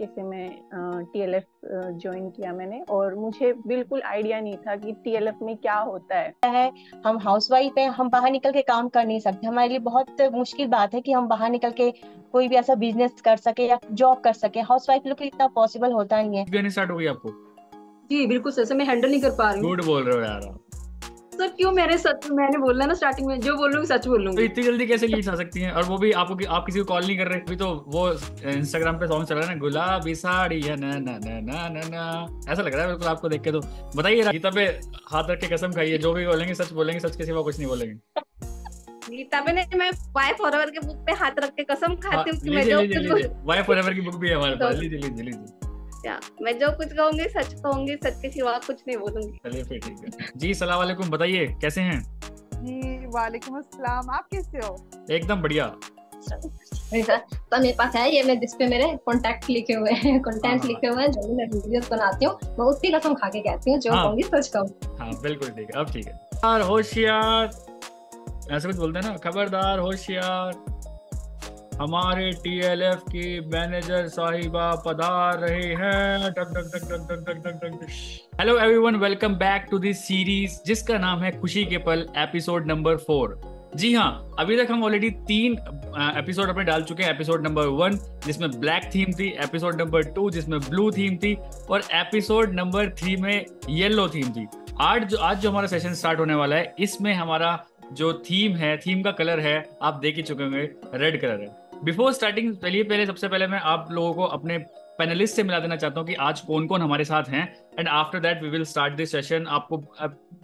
तरीके से मैं TLF ज्वाइन किया मैंने, और मुझे बिल्कुल आइडिया नहीं था कि TLF में क्या होता है। हम हाउसवाइफ हैं, हम बाहर निकल के काम कर नहीं सकते। हमारे लिए बहुत मुश्किल बात है कि हम बाहर निकल के कोई भी ऐसा बिजनेस कर सके या जॉब कर सके। हाउसवाइफ लोग के लिए इतना पॉसिबल होता नहीं है। भी आनी स्टार्ट हो गई आपको? जी बिल्कुल सर, मैं हैंडल नहीं कर पा रही हूँ। झूठ बोल रहे हो यार आप। सर क्यों, मेरे सच मैंने बोलना ना स्टार्टिंग में, जो बोलूंगी सच तो बोलूंगी। इतनी जल्दी कैसे लीड्स आ सकती हैं? और वो भी आपको, आप किसी को कॉल नहीं कर रहे? अभी तो वो इंस्टाग्राम पे सॉन्ग चल रहा है ना, गुलाबी साड़ी है ना ना ना ना ना ना, ऐसा लग रहा है बिल्कुल आपको देख के। तो बताइए, गीता पे हाथ रख के कसम खाइए, जो भी बोलेंगे सच के सिवा कुछ नहीं बोलेंगे। गीता पे नहीं, मैं वाई फॉरएवर के बुक पे हाथ रख के कसम खाती हूँ कि मैं लीजिए जो लीजिए कुछ लीजिए, वाई फॉरएवर की बुक भी है हमारे पास, तो- लीजिए लीजिए लीजिए। मैं जो कुछ कहूंगी सच कहूंगी, सच के सिवा कुछ नहीं बोलूंगी। चलिए फिर ठीक है जी। सलाम वालेकुम, बताइए कैसे हैं? जी वालेकुम अस्सलाम, आप कैसे हो? एकदम बढ़िया। तो मेरे पास है ये, मैं जिस पे मेरे कॉन्टैक्ट लिखे हुए हैं, कॉन्टेंट लिखे हुए हैं, जो भी मैं वीडियोस बनाती हूँ मैं उसकी कसम खा के कहती हूँ, जो कहूंगी सच कहूँ। हाँ बिल्कुल ठीक है, अब ठीक है। खबरदार होशियार, ऐसे कुछ बोलते हैं ना, खबरदार होशियार, हमारे TLF की मैनेजर साहिबा पधार रहे हैं। टक टक टक टक टक टक टक टक। Hello everyone, welcome back to this series जिसका नाम है खुशी के पल, एपिसोड नंबर 4। जी हाँ, अभी तक हम ऑलरेडी 3 एपिसोड अपने डाल चुके हैं। एपिसोड नंबर 1 जिसमें ब्लैक थीम थी, एपिसोड नंबर 2 जिसमें ब्लू थीम थी, और एपिसोड नंबर 3 में येलो थीम थी। आज जो हमारा सेशन स्टार्ट होने वाला है, इसमें हमारा जो थीम है, थीम का कलर है, आप देख ही चुके होंगे, रेड कलर है। बिफोर स्टार्टिंग, सबसे पहले मैं आप लोगों को अपने पैनलिस्ट से मिला देना चाहता हूँ कि आज कौन कौन हमारे साथ हैं, and after that we will start this session. आपको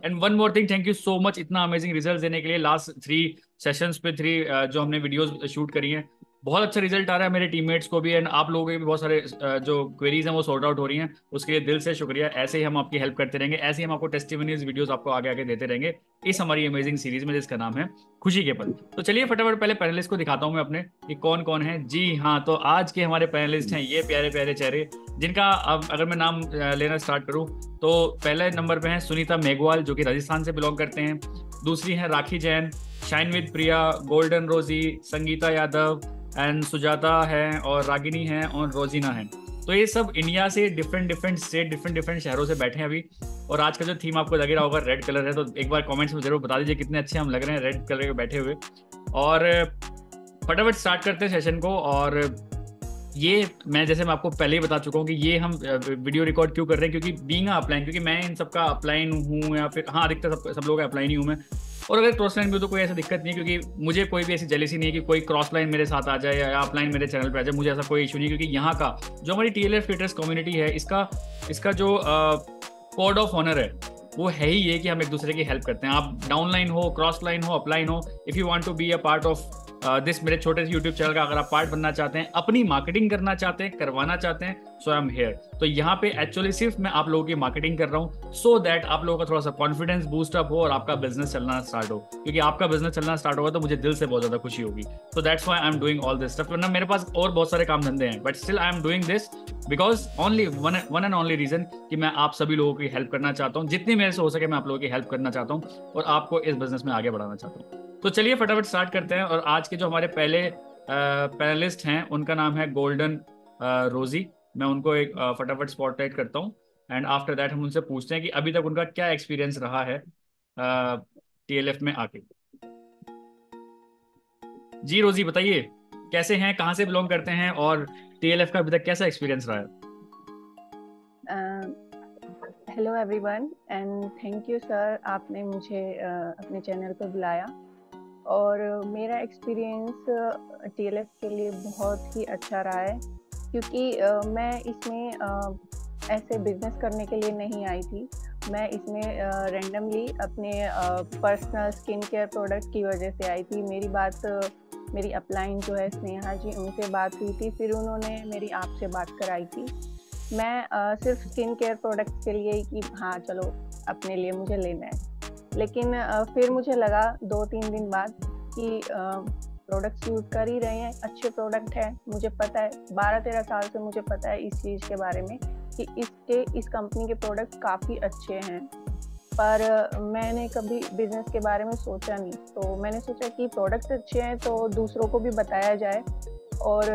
and one more thing, thank you so much इतना अमेजिंग रिजल्ट देने के लिए। लास्ट 3 सेशंस पे 3 जो हमने वीडियोस शूट करी हैं, बहुत अच्छा रिजल्ट आ रहा है मेरे टीममेट्स को भी, एंड आप लोगों के भी बहुत सारे जो क्वेरीज हैं वो सॉर्ट आउट हो रही हैं। उसके लिए दिल से शुक्रिया। ऐसे ही हम आपकी हेल्प करते रहेंगे, ऐसे ही हम आपको टेस्टिमोनियल्स वीडियोस आपको आगे आगे देते रहेंगे इस हमारी अमेजिंग सीरीज में जिसका नाम है खुशी के पल। तो चलिए फटाफट पहले पैनलिस्ट को दिखाता हूं मैं अपने कि कौन कौन है। जी हाँ, तो आज के हमारे पैनलिस्ट हैं ये प्यारे प्यारे चेहरे, जिनका अब अगर मैं नाम लेना स्टार्ट करूं तो पहले नंबर पे हैं सुनीता मेघवाल, जो कि राजस्थान से बिलोंग करते हैं। दूसरी हैं Rakhi Jain, shine with Priya, golden Rosy, Sangeeta Yadav and Sujata है, और रागिनी है, और रोजीना है। तो ये सब इंडिया से डिफरेंट स्टेट, डिफरेंट शहरों से बैठे हैं अभी। और आज का जो थीम आपको लग रहा होगा रेड कलर है, तो एक बार कमेंट्स में जरूर बता दीजिए कितने अच्छे हम लग रहे हैं रेड कलर के बैठे हुए। और फटाफट स्टार्ट करते हैं सेशन को। और ये मैं आपको पहले ही बता चुका हूँ कि ये हम वीडियो रिकॉर्ड क्यों कर रहे हैं, क्योंकि बीइंग अपलाइन, क्योंकि मैं इन सबका अपलाइन हूँ, या फिर हाँ अधिकतर सब लोग अपलाइन ही हूँ मैं। और अगर क्रॉस लाइन भी तो कोई ऐसा दिक्कत नहीं है, क्योंकि मुझे कोई भी ऐसी जेलेसी नहीं है कि कोई क्रॉस लाइन मेरे साथ आ जाए या अपलाइन मेरे चैनल पे आ जाए, मुझे ऐसा कोई इशू नहीं है। क्योंकि यहाँ का जो हमारी TLF क्रिएटर्स कम्युनिटी है, इसका जो कोड ऑफ ऑनर है वो है ही ये कि हम एक दूसरे की हेल्प करते हैं। आप डाउनलाइन हो, क्रॉस लाइन हो, अपलाइन हो, if you want to be a part of this मेरे छोटे से यूट्यूब चैनल का अगर आप पार्ट बनना चाहते हैं, अपनी मार्केटिंग करना चाहते हैं, करवाना चाहते हैं, सो आई एम हेयर। तो यहाँ पे एक्चुअली सिर्फ मैं आप लोगों की मार्केटिंग कर रहा हूँ, सो दैट आप लोगों का थोड़ा सा कॉन्फिडेंस बूस्ट अप हो और आपका बिजनेस चलना स्टार्ट हो। क्योंकि आपका बिजनेस चलना स्टार्ट होगा तो मुझे दिल से बहुत ज्यादा खुशी होगी। तो that's why I am doing all this stuff. वरना मेरे पास और बहुत सारे काम धंधे हैं, but still I am doing this because only one and only reason कि मैं आप सभी लोगों की हेल्प करना चाहता हूँ। जितनी मेरे से हो सके मैं आप लोगों की हेल्प करना चाहता हूँ और आपको इस बिजनेस में आगे बढ़ाना चाहता हूँ। तो चलिए फटाफट स्टार्ट करते हैं। और आज के जो हमारे पहले पैनलिस्ट हैं उनका नाम है गोल्डन रोजी। मैं उनको एक फटाफट स्पॉटलाइट करता हूँ, एंड आफ्टर दैट हम उनसे पूछते हैं कि अभी तक उनका क्या एक्सपीरियंस रहा है TLF में आके। जी रोजी, बताइए कैसे हैं, कहाँ से बिलोंग करते हैं, और TLF का अभी तक कैसा एक्सपीरियंस रहा है? Hello everyone and thank you sir, आपने मुझे अपने चैनल पर बुलाया। और मेरा एक्सपीरियंस TLF के लिए बहुत ही अच्छा रहा है, क्योंकि मैं इसमें ऐसे बिजनेस करने के लिए नहीं आई थी। मैं इसमें रैंडमली अपने पर्सनल स्किन केयर प्रोडक्ट की वजह से आई थी। मेरी अपलाइन जो है स्नेहा जी, उनसे बात हुई थी, फिर उन्होंने मेरी आपसे बात कराई थी। मैं सिर्फ स्किन केयर प्रोडक्ट्स के लिए कि हाँ चलो अपने लिए मुझे लेना है, लेकिन फिर मुझे लगा 2-3 दिन बाद कि प्रोडक्ट्स यूज़ कर ही रहे हैं, अच्छे प्रोडक्ट है। मुझे पता है, 12-13 साल से मुझे पता है इस चीज़ के बारे में कि इस कंपनी के प्रोडक्ट्स काफ़ी अच्छे हैं, पर मैंने कभी बिजनेस के बारे में सोचा नहीं। तो मैंने सोचा कि प्रोडक्ट्स अच्छे हैं तो दूसरों को भी बताया जाए, और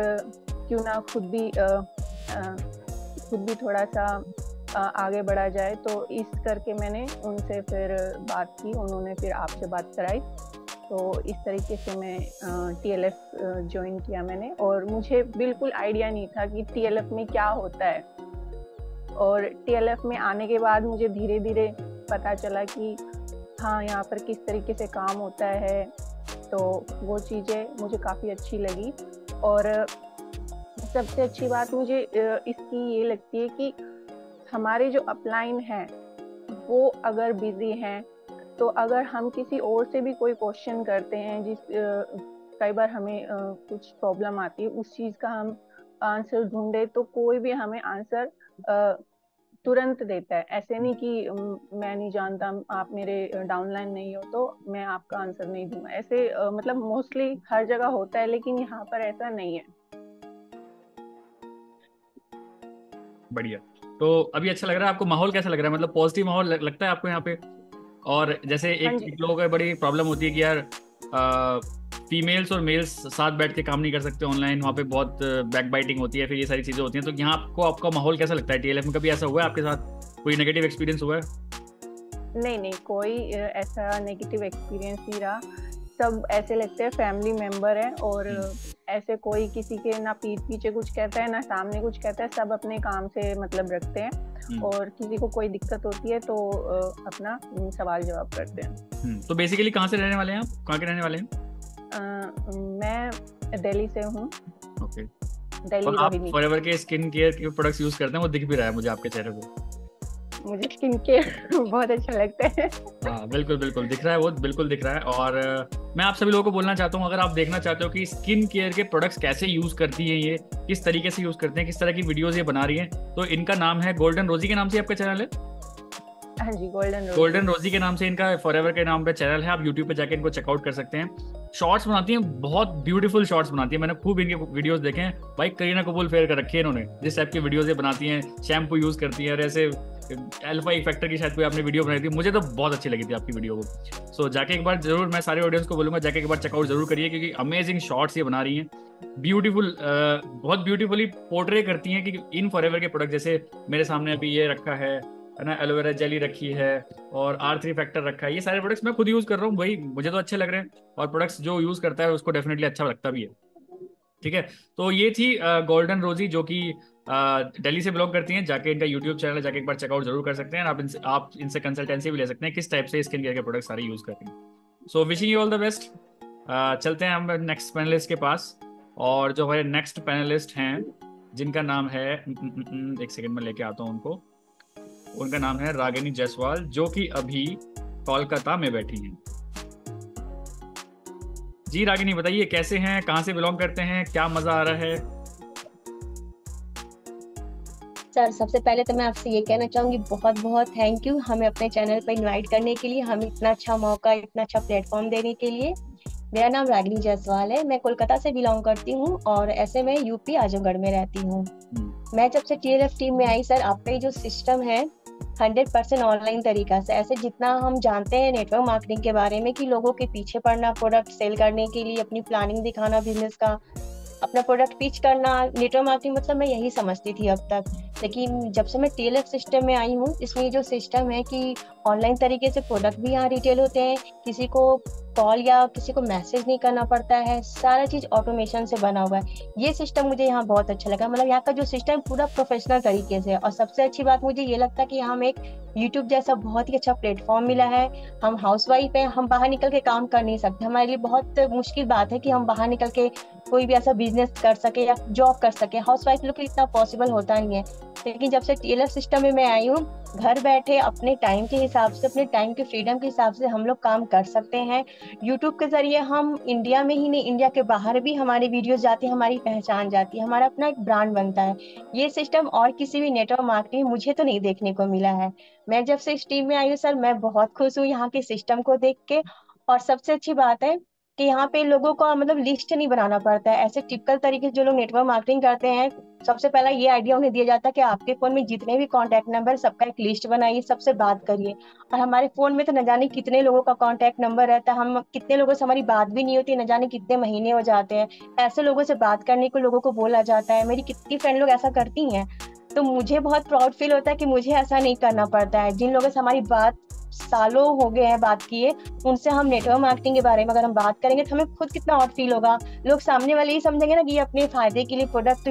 क्यों ना खुद भी खुद भी थोड़ा सा आगे बढ़ा जाए, तो इस करके मैंने उनसे फिर बात की, उन्होंने फिर आपसे बात कराई। तो इस तरीके से मैं TLF ज्वाइन किया मैंने, और मुझे बिल्कुल आइडिया नहीं था कि TLF में क्या होता है। और TLF में आने के बाद मुझे धीरे धीरे पता चला कि हाँ, यहाँ पर किस तरीके से काम होता है। तो वो चीज़ें मुझे काफ़ी अच्छी लगी। और सबसे अच्छी बात मुझे इसकी ये लगती है कि हमारे जो अपलाइन हैं वो अगर बिजी हैं, तो अगर हम किसी और से भी कोई क्वेश्चन करते हैं, कई बार हमें कुछ प्रॉब्लम आती है, उस चीज़ का हम आंसर ढूंढे, तो कोई भी हमें आंसर तुरंत देता है। ऐसे नहीं कि मैं नहीं जानता, आप मेरे डाउनलाइन नहीं हो तो मैं आपका आंसर नहीं दूंगा। ऐसे मतलब मोस्टली हर जगह होता है, लेकिन यहाँ पर ऐसा नहीं है। बढ़िया। तो अभी अच्छा लग रहा है आपको? माहौल कैसा लग रहा है? मतलब पॉजिटिव माहौल लगता है आपको यहाँ पे? और जैसे एक लोगों को बड़ी प्रॉब्लम होती है कि यार फीमेल्स और मेल्स साथ बैठ के काम नहीं कर सकते ऑनलाइन, वहाँ पे बहुत बैक बाइटिंग होती है, फिर ये सारी चीज़ें होती हैं। तो यहाँ आपका माहौल कैसा लगता है TLF में? कभी ऐसा हुआ है आपके साथ? कोई नेगेटिव एक्सपीरियंस हुआ है? नहीं, कोई ऐसा नेगेटिव एक्सपीरियंस नहीं रहा। सब ऐसे लगते हैं फैमिली मेंबर हैं, और ऐसे कोई किसी के ना पीठ पीछे कुछ कहता है ना सामने कुछ कहता है। सब अपने काम से मतलब रखते हैं, और किसी को कोई दिक्कत होती है तो अपना सवाल जवाब करते हैं। तो बेसिकली कहाँ से रहने वाले हैं आप? कहाँ के रहने वाले हैं? मैं दिल्ली से हूँ। ओके। दिल्ली आप फॉरएवर के स्किन केयर के प्रोडक्ट्स यूज करते हैं, वो दिख भी रहा है मुझे आपके चेहरे पे। मुझे स्किन केयर बहुत अच्छा लगता है। हाँ, बिल्कुल दिख रहा है, वो बिल्कुल दिख रहा है। और मैं आप सभी लोगों को बोलना चाहता हूँ, अगर आप देखना चाहते हो कि स्किन केयर के प्रोडक्ट्स कैसे यूज करती हैं, ये किस तरीके से यूज करते हैं, किस तरह की वीडियोस ये बना रही हैं, तो इनका नाम है गोल्डन रोजी के नाम से आपका चैनल है? हाँ जी, गोल्डन रोजी के नाम से इनका फॉरएवर के नाम पे चैनल है। आप यूट्यूब पे जाके इनको चेकआउट कर सकते हैं। शॉर्ट्स बनाती हैं, बहुत ब्यूटीफुल शॉर्ट्स बनाती है। मैंने खूब इनके वीडियोस देखे हैं भाई। करीना कपूर फेयर कर रखी है इन्होंने, जिस टाइप की वीडियोस ये बनाती हैं। शैम्पू यूज करती हैं, और ऐसे अल्फा इफेक्टर की शायद कोई आपने वीडियो बनाई थी, मुझे तो बहुत अच्छी लगी थी आपकी वीडियो को। सो जाके एक बार जरूर, मैं सारे ऑडियंस को बोलूंगा जाके एक बार चेकआउट जरूर करिए, क्योंकि अमेजिंग शॉर्ट्स ये बना रही हैं। ब्यूटीफुल, बहुत ब्यूटीफुली पोर्ट्रे करती हैं कि इन फॉरएवर के प्रोडक्ट, जैसे मेरे सामने अभी ये रखा है ना, एलोवेरा जेली रखी है और R3 फैक्टर रखा है। ये सारे प्रोडक्ट्स मैं खुद यूज कर रहा हूँ भाई, मुझे तो अच्छे लग रहे हैं, और प्रोडक्ट्स जो यूज करता है उसको डेफिनेटली अच्छा लगता भी है। ठीक है, तो ये थी गोल्डन रोजी, जो कि दिल्ली से बिलोंग करती हैं। जाके इनका यूट्यूब चैनल जाके एक बार चेकआउट जरूर कर सकते हैं। आप इनसे कंसल्टेंसी भी ले सकते हैं किस टाइप से स्किन केयर के प्रोडक्ट सारे यूज करते हैं। So wishing you all the best. चलते हैं हम नेक्स्ट पैनलिस्ट के पास, और जो हमारे नेक्स्ट पैनलिस्ट हैं जिनका नाम है, एक सेकेंड में लेके आता हूँ उनको। उनका नाम है रागिनी जायसवाल, जो कि अभी कोलकाता में बैठी हैं। जी रागिनी, बताइए कैसे हैं, कहाँ से बिलोंग करते हैं, क्या मजा आ रहा है? सर, सबसे पहले तो मैं आपसे ये कहना चाहूंगी, बहुत बहुत थैंक यू हमें अपने चैनल पर इनवाइट करने के लिए, हमें इतना अच्छा मौका, इतना अच्छा प्लेटफॉर्म देने के लिए। मेरा नाम रागिनी जायसवाल है, मैं कोलकाता से बिलोंग करती हूँ, और ऐसे मैं यूपी आजमगढ़ में रहती हूँ। मैं जब से TLF टीम में आई सर, आपका ये जो सिस्टम है 100% ऑनलाइन तरीका से, ऐसे जितना हम जानते हैं नेटवर्क मार्केटिंग के बारे में कि लोगों के पीछे पड़ना, प्रोडक्ट सेल करने के लिए अपनी प्लानिंग दिखाना, बिजनेस का अपना प्रोडक्ट पिच करना, नेटवर्क मार्केटिंग मतलब मैं यही समझती थी अब तक। लेकिन जब से मैं TLF सिस्टम में आई हूँ, इसमें जो सिस्टम है कि ऑनलाइन तरीके से प्रोडक्ट भी यहाँ रिटेल होते हैं, किसी को कॉल या किसी को मैसेज नहीं करना पड़ता है, सारा चीज ऑटोमेशन से बना हुआ है। ये सिस्टम मुझे यहाँ बहुत अच्छा लगा, मतलब यहाँ का जो सिस्टम पूरा प्रोफेशनल तरीके से। और सबसे अच्छी बात मुझे ये लगता है कि हम एक यूट्यूब जैसा बहुत ही अच्छा प्लेटफॉर्म मिला है। हम हाउसवाइफ हैं, हम बाहर निकल के काम कर नहीं सकते, हमारे लिए बहुत मुश्किल बात है कि हम बाहर निकल के कोई भी ऐसा बिजनेस कर सके या जॉब कर सके। हाउसवाइफ लोग को इतना पॉसिबल होता नहीं है। लेकिन जब से TLF सिस्टम में मैं आई हूँ, घर बैठे अपने टाइम के हिसाब से, अपने टाइम के फ्रीडम के हिसाब से हम लोग काम कर सकते हैं। यूट्यूब के जरिए हम इंडिया में ही नहीं, इंडिया के बाहर भी हमारी वीडियोस जाती है, हमारी पहचान जाती है, हमारा अपना एक ब्रांड बनता है। ये सिस्टम और किसी भी नेटवर्क मार्केटिंग मुझे तो नहीं देखने को मिला है। मैं जब से इस टीम में आई हूँ सर, मैं बहुत खुश हूँ यहाँ के सिस्टम को देख के। और सबसे अच्छी बात है कि यहाँ पे लोगों का मतलब लिस्ट नहीं बनाना पड़ता है। ऐसे टिपिकल तरीके से जो लोग नेटवर्क मार्केटिंग करते हैं, सबसे पहला ये आइडिया उन्हें दिया जाता है कि आपके फोन में जितने भी कॉन्टैक्ट नंबर, सबका एक लिस्ट बनाइए, सबसे बात करिए। और हमारे फोन में तो न जाने कितने लोगों का कॉन्टैक्ट नंबर रहता है, हम कितने लोगों से हमारी बात भी नहीं होती, न जाने कितने महीने हो जाते हैं। ऐसे लोगों से बात करने को लोगों को बोला जाता है। मेरी कितनी फ्रेंड लोग ऐसा करती हैं, तो मुझे बहुत प्राउड फील होता है कि मुझे ऐसा नहीं करना पड़ता है। जिन लोगों से हमारी बात सालों हो गए हैं बात किए, उनसे हम नेटवर्क मार्केटिंग के बारे में अगर हम बात करेंगे तो हमें खुद कितना ऑड फील होगा। लोग सामने वाले ही समझेंगे ना कि ये अपने फायदे के लिए प्रोडक्ट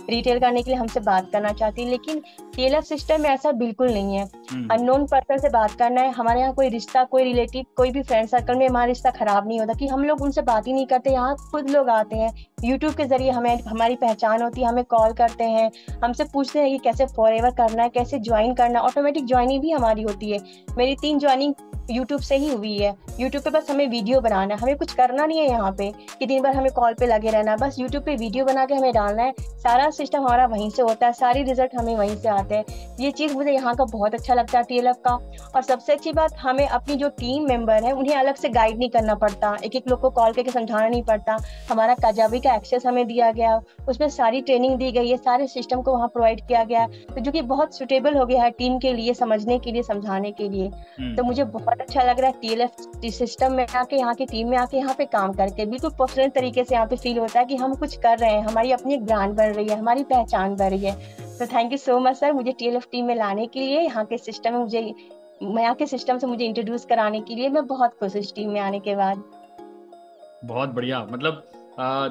रिटेल करने के लिए हमसे बात करना चाहती है। लेकिन TLF सिस्टम में ऐसा बिल्कुल नहीं है। अननोन पर्सन से बात करना है। हमारे यहाँ कोई रिश्ता, कोई रिलेटिव, कोई भी फ्रेंड सर्कल में हमारा रिश्ता खराब नहीं होता कि हम लोग उनसे बात ही नहीं करते। यहाँ खुद लोग आते हैं, यूट्यूब के जरिए हमें हमारी पहचान होती है, हमें कॉल करते हैं, हमसे पूछते हैं कि कैसे फॉरएवर करना है, कैसे ज्वाइन करना है। ऑटोमेटिक ज्वाइनिंग भी हमारी होती है। मेरी 3 ज्वाइनिंग यूट्यूब से ही हुई है। यूट्यूब पे बस हमें वीडियो बनाना है, हमें कुछ करना नहीं है यहाँ पे कि दिन भर हमें कॉल पे लगे रहना है। बस यूट्यूब पे वीडियो बना के हमें डालना है। सारा सिस्टम हमारा वहीं से होता है, सारी रिजल्ट हमें वहीं से आते हैं। ये चीज़ मुझे यहाँ का बहुत अच्छा लगता है TLF का। और सबसे अच्छी बात, हमें अपनी जो टीम मेंबर है उन्हें अलग से गाइड नहीं करना पड़ता, एक एक लोग को कॉल करके समझाना नहीं पड़ता। हमारा काजाबी का एक्सेस हमें दिया गया, उसमें सारी ट्रेनिंग दी गई है, सारे सिस्टम को वहाँ प्रोवाइड किया गया, तो जो कि बहुत सुटेबल हो गया है टीम के लिए, समझने के लिए, समझाने के लिए। तो मुझे बहुत अच्छा लग रहा है TLF सिस्टम में आके, यहाँ की टीम में आके, यहाँ पे काम करके बिल्कुल प्रोफेशनल तरीके से यहाँ पे फील होता है कि हम कुछ कर रहे हैं, हमारी अपनी ब्रांड बन रही है, हमारी पहचान बढ़ रही है। तो thank you so much sir, मुझे TLF टीम में लाने के लिए, यहाँ के सिस्टम में यहाँ के सिस्टम से मुझे इंट्रोड्यूस कराने के लिए। मैं बहुत खुश इस टीम में आने के बाद। बहुत बढ़िया। मतलब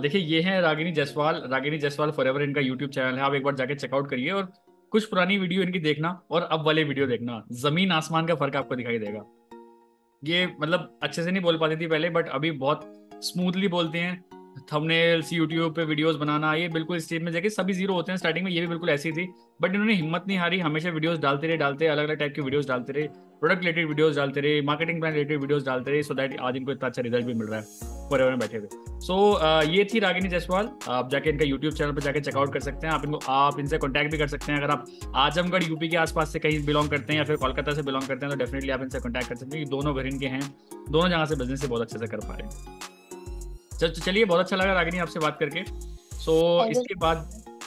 देखिए, ये है रागिनी जायसवाल फॉरएवर, इनका यूट्यूब चैनल है। आप एक बार जाके चेकआउट करिए और कुछ पुरानी वीडियो इनकी देखना और अब वाले वीडियो देखना, जमीन आसमान का फर्क आपको दिखाई देगा। ये मतलब अच्छे से नहीं बोल पाती थी पहले, बट अभी बहुत स्मूथली बोलते हैं। थंबनेल्स, यूट्यूब पे वीडियोस बनाना, ये बिल्कुल स्टेज में जाके सभी जीरो होते हैं स्टार्टिंग में। ये भी बिल्कुल ऐसी थी, बट इन्होंने हिम्मत नहीं हारी, हमेशा वीडियोस डालते अलग अलग टाइप की वीडियोस डालते रहे, प्रोडक्ट रिलेटेड वीडियोस डालते रहे, मार्केटिंग प्लान रिलेटेड वीडियोस डालते रहे, सो दैट आज इनको इतना अच्छा रिजल्ट भी मिल रहा है फॉरएवर में बैठे हुए। सो ये थी रागिनी जायसवाल। आप जाके इनका यूट्यूब चैनल पर जाके चेकआउट कर सकते हैं। आप इनसे कॉन्टैक्ट भी कर सकते हैं। अगर आप आजमगढ़ यूपी के आसपास से कहीं बिलोंग करते हैं या फिर कोलकाता से बिलोंग करते हैं, तो डेफिनेटली आप इनसे कॉन्टैक्ट कर सकते हैं। दोनों घर इनके हैं, दोनों जगह से बिजनेस से बहुत अच्छे से कर पा रहे हैं। चलिए, बहुत अच्छा लगा रागिनी आपसे बात करके। सो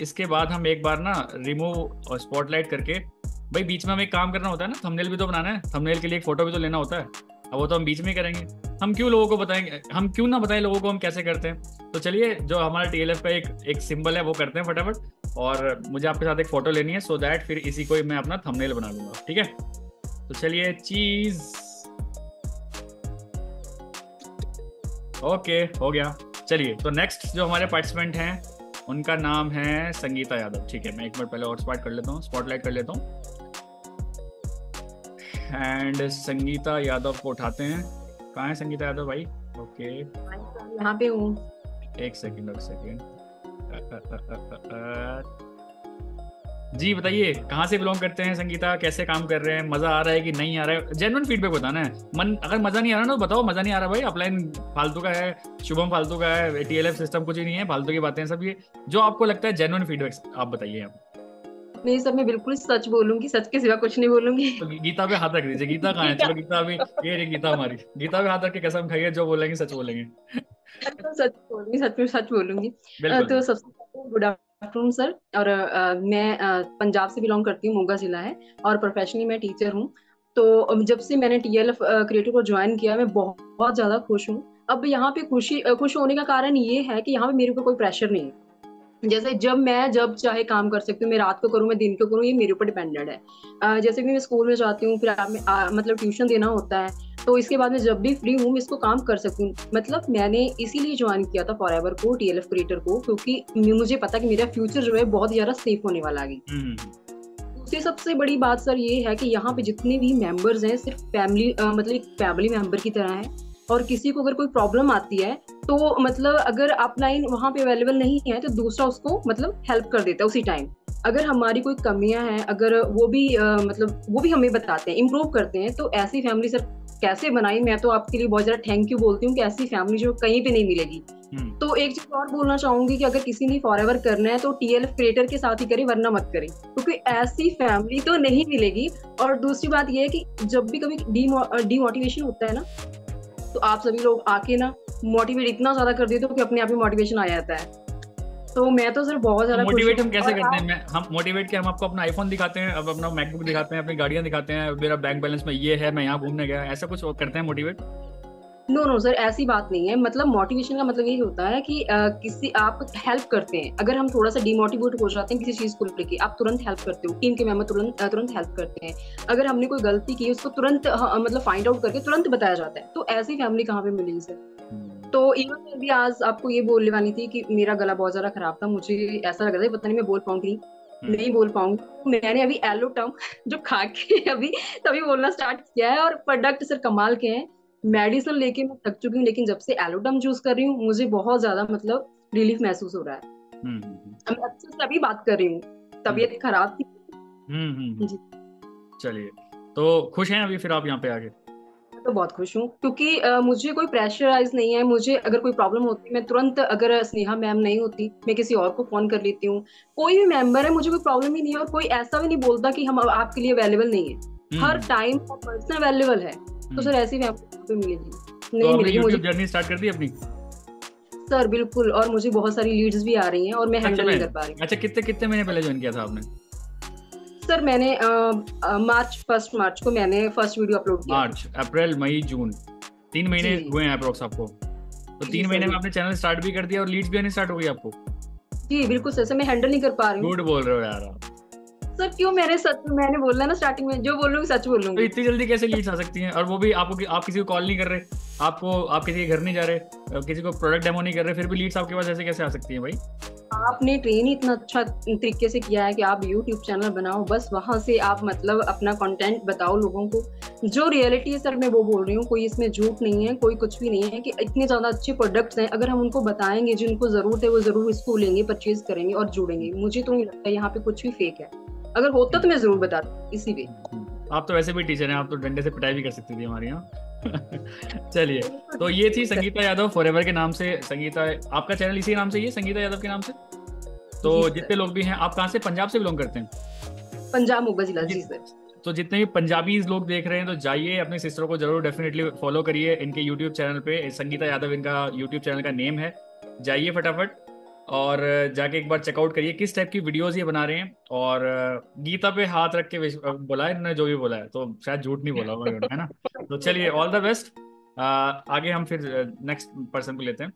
इसके बाद हम एक बार ना रिमूव और स्पॉटलाइट करके, भाई बीच में हमें एक काम करना होता है ना, थंबनेल भी तो बनाना है, थंबनेल के लिए एक फोटो भी तो लेना होता है। अब वो तो हम बीच में करेंगे। हम क्यों लोगों को बताएंगे, हम क्यों ना बताएं लोगों को हम कैसे करते हैं। तो चलिए, जो हमारा TLF का एक सिंबल है वो करते हैं फटाफट। और मुझे आपके साथ एक फोटो लेनी है, सो दैट फिर इसी को मैं अपना थंबनेल बना लूंगा। ठीक है, तो चलिए, चीज ओके हो गया। चलिए, तो नेक्स्ट जो हमारे पार्टिसिपेंट हैं उनका नाम है संगीता यादव। ठीक है, मैं एक बार पहले और स्पॉटलाइट कर लेता हूँ एंड संगीता यादव को उठाते हैं। कहाँ है संगीता यादव भाई? ओके, यहाँ पे हूँ। एक सेकेंड जी, बताइए कहाँ से बिलोंग करते हैं संगीता, कैसे काम कर रहे हैं, मजा आ रहा है कि नहीं आ रहा है? जेन्युइन फीडबैक बताना है। अगर मजा नहीं आ रहा ना तो बताओ मजा नहीं आ रहा भाई, अपलाइन फालतू का है, शुभम फालतू का है, TLF सिस्टम कुछ ही नहीं है, फालतू की बातें सब। ये जो आपको लगता है जेन्युइन फीडबैक आप बताइए। आप नहीं सर, मैं बिल्कुल सच बोलूंगी, सच के सिवा कुछ नहीं बोलूंगी। तो गीता पे हाथ रख दीजिए। गीता कहाँ है? चलो गीता अभी, ये रही गीता हमारी। गीता पे हाथ रख के कसम खाइए, जो बोलेंगे सच बोलेंगे। सच बोलूंगी, सच में सच बोलूंगी। तो सबसे गुड आफ्टरनून सर। और मैं पंजाब से बिलोंग करती हूँ, मोगा जिला है, और प्रोफेशनली मैं टीचर हूँ। तो जब से मैंने TLF क्रिएटिव को ज्वाइन किया, मैं बहुत ज्यादा खुश हूँ। अब यहाँ पे खुश होने का कारण ये है कि यहाँ पे मेरे ऊपर कोई प्रेशर नहीं है। जैसे जब चाहे काम कर सकती हूँ, मैं रात को करूँ, मैं दिन को करूँ, ये मेरे ऊपर डिपेंडेंट है। जैसे कि मैं स्कूल में जाती हूँ, फिर मतलब ट्यूशन देना होता है, तो इसके बाद में जब भी फ्री हूँ मैं इसको काम कर सकती हूँ। मतलब मैंने इसीलिए ज्वाइन किया था फॉरएवर को, TLF क्रिएटर को, क्योंकि मुझे पता कि मेरा फ्यूचर जो है बहुत ज्यादा सेफ होने वाला है। दूसरी सबसे बड़ी बात सर ये है कि यहाँ पे जितने भी मेंबर्स हैं सिर्फ फैमिली, मतलब एक फैमिली मेंबर की तरह है। और किसी को अगर कोई प्रॉब्लम आती है तो मतलब अगर अपलाइन वहाँ पे अवेलेबल नहीं है तो दूसरा उसको मतलब हेल्प कर देता है उसी टाइम। अगर हमारी कोई कमियां हैं, अगर वो भी हमें बताते हैं, इम्प्रूव करते हैं, तो ऐसी फैमिली सर कैसे बनाई। मैं तो आपके लिए बहुत ज्यादा थैंक यू बोलती हूँ कि ऐसी फैमिली जो कहीं पे नहीं मिलेगी। तो एक चीज और बोलना चाहूंगी कि अगर किसी ने फॉरएवर करना है तो TLF क्रिएटर के साथ ही करे, वरना मत करें, क्योंकि ऐसी फैमिली तो नहीं मिलेगी। और दूसरी बात यह है कि जब भी कभी डीमोटिवेशन होता है ना, तो आप सभी लोग आके ना मोटिवेट इतना ज्यादा कर देते हो कि अपने आप ही मोटिवेशन आ जाता है। तो मैं तो सर बहुत ज्यादा मोटिवेट हम कैसे करते हैं? हम मोटिवेट के हम आपको अपना आईफोन दिखाते हैं, अब अपना मैकबुक दिखाते हैं, अपनी गाड़ियां दिखाते हैं, मेरा बैंक बैलेंस में ये है, मैं यहाँ घूमने गया, ऐसा कुछ करते हैं मोटिवेट? नो सर, ऐसी बात नहीं है। मतलब मोटिवेशन का मतलब यही होता है कि किसी आप हेल्प करते हैं। अगर हम थोड़ा सा डिमोटिवेट हो जाते हैं किसी चीज को लेके, आप तुरंत हेल्प करते हो, टीम के मेंबर तुरंत हेल्प करते हैं। अगर हमने कोई गलती की उसको तुरंत मतलब फाइंड आउट करके तुरंत बताया जाता है। तो ऐसी फैमिली कहाँ पे मिलेगी सर? तो इवन मैं भी आज आपको ये बोलने वाली थी कि मेरा गला बहुत ज्यादा खराब था, मुझे ऐसा लग रहा था पता नहीं मैं बोल पाऊंगी नहीं बोल पाऊंगी। मैंने अभी एलो टर्म जो खा के अभी तभी बोलना स्टार्ट किया है। और प्रोडक्ट सर कमाल के हैं। मेडिसिन लेके मैं थक चुकी हूँ, लेकिन जब से एलोडम यूज कर रही हूँ मुझे बहुत ज्यादा मतलब रिलीफ महसूस हो रहा है। मैं अच्छे से अभी बात कर रही हूँ, तबीयत खराब थी। जी चलिए, तो खुश हैं अभी फिर आप यहाँ पे आके? तो बहुत खुश हूँ क्योंकि मुझे कोई प्रेशराइज नहीं है। मुझे अगर कोई प्रॉब्लम होती है मैं तुरंत, अगर स्नेहा मैम नहीं होती मैं किसी और को फोन कर लेती हूँ। कोई भी मेंबर है, मुझे कोई प्रॉब्लम ही नहीं है। और कोई ऐसा भी नहीं बोलता कि हम आपके लिए अवेलेबल नहीं है। हर टाइम पर्सन अवेलेबल है। तो सर ऐसी फैमिली मिलेगी नहीं मिलेगी। मुझे जर्नी स्टार्ट कर दी अपनी सर? बिल्कुल। और मुझे बहुत सारी लीड्स भी आ रही हैं और मैं हैंडल नहीं कर पा रही। अच्छा, कितने महीने पहले ज्वाइन किया था आपने? सर मैंने फर्स्ट मार्च को मैंने फर्स्ट वीडियो अपलोड किया। मार्च, अप्रैल, मई, जून, 3 महीने हुए हैं अप्रोक्स आपको। तो 3 महीने में आपने चैनल स्टार्ट भी कर दिया और लीड्स भी आनी स्टार्ट हो गई आपको? जी बिल्कुल सर, मैं हैंडल नहीं कर पा रही हूँ। झूठ बोल रहे हो यार आप सर। क्यों? मैंने बोला ना स्टार्टिंग में, जो बोलूंगी सच बोलूंगी। तो इतनी जल्दी कैसे लीड्स आ सकती हैं? और वो भी आपको, आप किसी को कॉल नहीं कर रहे, आप किसी के घर नहीं जा रहे, किसी को प्रोडक्ट डेमो नहीं कर रहे, फिर भी लीड्स आपके पास ऐसे कैसे आ सकती हैं भाई? आपने ट्रेन ही इतना अच्छा तरीके से किया है कि आप यूट्यूब चैनल बनाओ, बस वहां से आप मतलब अपना कंटेंट बताओ लोगों को। जो रियलिटी है सर मैं वो बोल रही हूँ, कोई इसमें झूठ नहीं है, कोई कुछ भी नहीं है। कि इतने ज्यादा अच्छे प्रोडक्ट्स हैं, अगर हम उनको बताएंगे जिनको जरूरत है वो जरूर इसको लेंगे, परचेज करेंगे और जुड़ेंगे। मुझे तो नहीं लगता यहाँ पे कुछ भी फेक है। अगर होता तो मैं जरूर बताता इसी वे। आप तो वैसे भी टीचर हैं, आप तो डंडे से पिटाई भी कर सकती थी हमारी यहाँ। चलिए, तो ये थी संगीता यादव फॉरएवर के नाम से। संगीता, आपका चैनल इसी नाम से ही है, संगीता यादव के नाम से? तो जितने लोग भी हैं, आप कहाँ से, पंजाब से बिलोंग करते हैं? पंजाब, मोगा जिला। जी सर। तो जितने भी पंजाबी लोग देख रहे हैं तो जाइए अपनी सिस्टर को जरूर डेफिनेटली फॉलो करिए इनके यूट्यूब चैनल पे। संगीता यादव इनका यूट्यूब चैनल का नेम है। जाइए फटाफट और जाके एक बार चेकआउट करिए किस टाइप की वीडियोस ये बना रहे हैं। और गीता पे हाथ रख के बोला है इन्होंने, जो भी बोला है, तो शायद झूठ नहीं बोला होगा, है ना? तो चलिए, ऑल द बेस्ट। आगे हम फिर नेक्स्ट पर्सन को लेते हैं।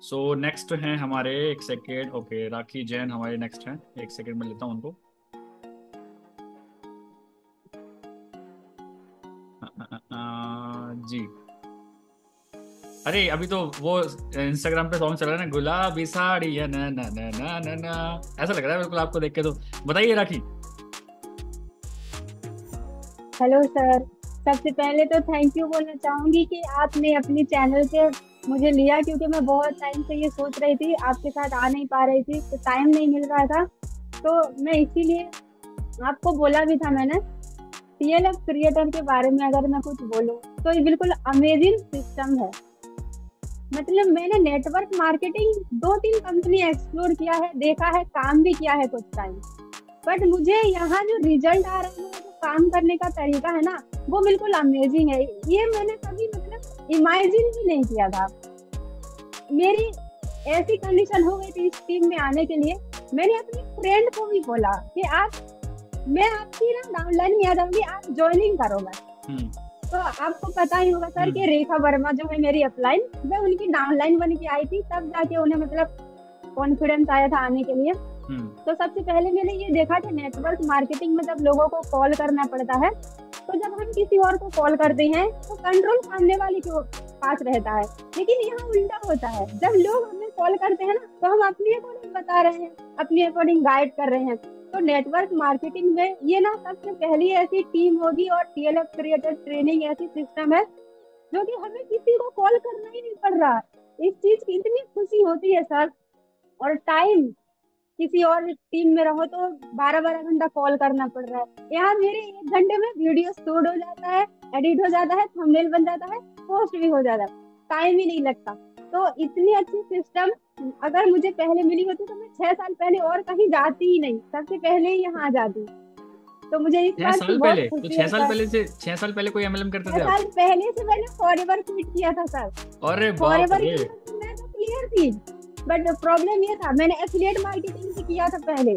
सो नेक्स्ट हैं हमारे, एक सेकेंड, ओके, राखी जैन हमारे नेक्स्ट हैं। एक सेकेंड में लेता हूँ उनको। जी, अरे अभी तो वो इंस्टाग्राम पे सॉन्ग चल रहा है ना, गुलाबी साड़ी है ना ना ना ना ना ना, ऐसा लग रहा है बिल्कुल आपको देख के। तो बताइए राखी। हेलो सर, सबसे पहले तो थैंक यू बोलना चाहूंगी कि आपने अपनी चैनल पे मुझे लिया, क्योंकि मैं बहुत टाइम से ये सोच रही थी, आपके साथ आ नहीं पा रही थी, तो टाइम नहीं मिल रहा था। तो मैं इसीलिए आपको बोला भी था मैंने। TLF क्रिएटर के बारे में अगर मैं कुछ बोलूँ तो ये बिल्कुल अमेजिंग सिस्टम है। मतलब मैंने नेटवर्क मार्केटिंग 2-3 कंपनी एक्सप्लोर किया है, देखा है, काम भी किया है कुछ टाइम, बट मुझे यहाँ जो रिजल्ट आ रहा है, जो काम करने का तरीका है ना, वो बिल्कुल अमेजिंग है। ये मैंने कभी मतलब इमेजिन भी नहीं किया था। मेरी ऐसी कंडीशन हो गई थी इस टीम में आने के लिए, मैंने अपनी फ्रेंड को भी बोला कि मैं आपकी ना डाउनलाइन में आ जाऊंगी, आप ज्वाइनिंग करोगे। तो आपको पता ही होगा सर कि रेखा वर्मा जो है मेरी अपलाइन, मैं उनकी डाउनलाइन बन के आई थी, तब जाके उन्हें मतलब कॉन्फिडेंस आया था आने के लिए। तो सबसे पहले मैंने ये देखा कि नेटवर्क मार्केटिंग में जब लोगों को कॉल करना पड़ता है, तो जब हम किसी और को कॉल करते हैं तो कंट्रोल सामने वाले के पास रहता है, लेकिन यहाँ उल्टा होता है। जब लोग हमें कॉल करते हैं ना, तो हम अपनी अकॉर्डिंग बता रहे हैं, अपनी अकॉर्डिंग गाइड कर रहे हैं। तो नेटवर्क मार्केटिंग में ये ना सबसे पहली ऐसी टीम होगी और TLF क्रिएटर ट्रेनिंग ऐसी सिस्टम है जो कि हमें किसी को कॉल करना ही नहीं पड़ रहा। इस चीज की इतनी खुशी होती है सर। और टाइम किसी और टीम में रहो तो 12-12 घंटा कॉल करना पड़ रहा है, यहाँ मेरे 1 घंटे में वीडियो शूट हो जाता है, एडिट हो जाता है, थंबनेल बन जाता है, पोस्ट भी हो जाता है, टाइम ही नहीं लगता। तो इतनी अच्छी सिस्टम अगर मुझे पहले मिली होती तो मैं 6 साल पहले और कहीं जाती ही नहीं, सबसे पहले ही यहाँ आ जाती। तो मुझे इस बात की बहुत खुशी है। 6 साल पहले कोई MLM करते थे? 6 साल पहले से मैंने फॉरएवर क्विट किया था सर। अरे बाप फॉरएवर रे। मैं तो क्लियर थी, बट प्रॉब्लम ये था मैंने एफिलिएट मार्केटिंग से किया था पहले,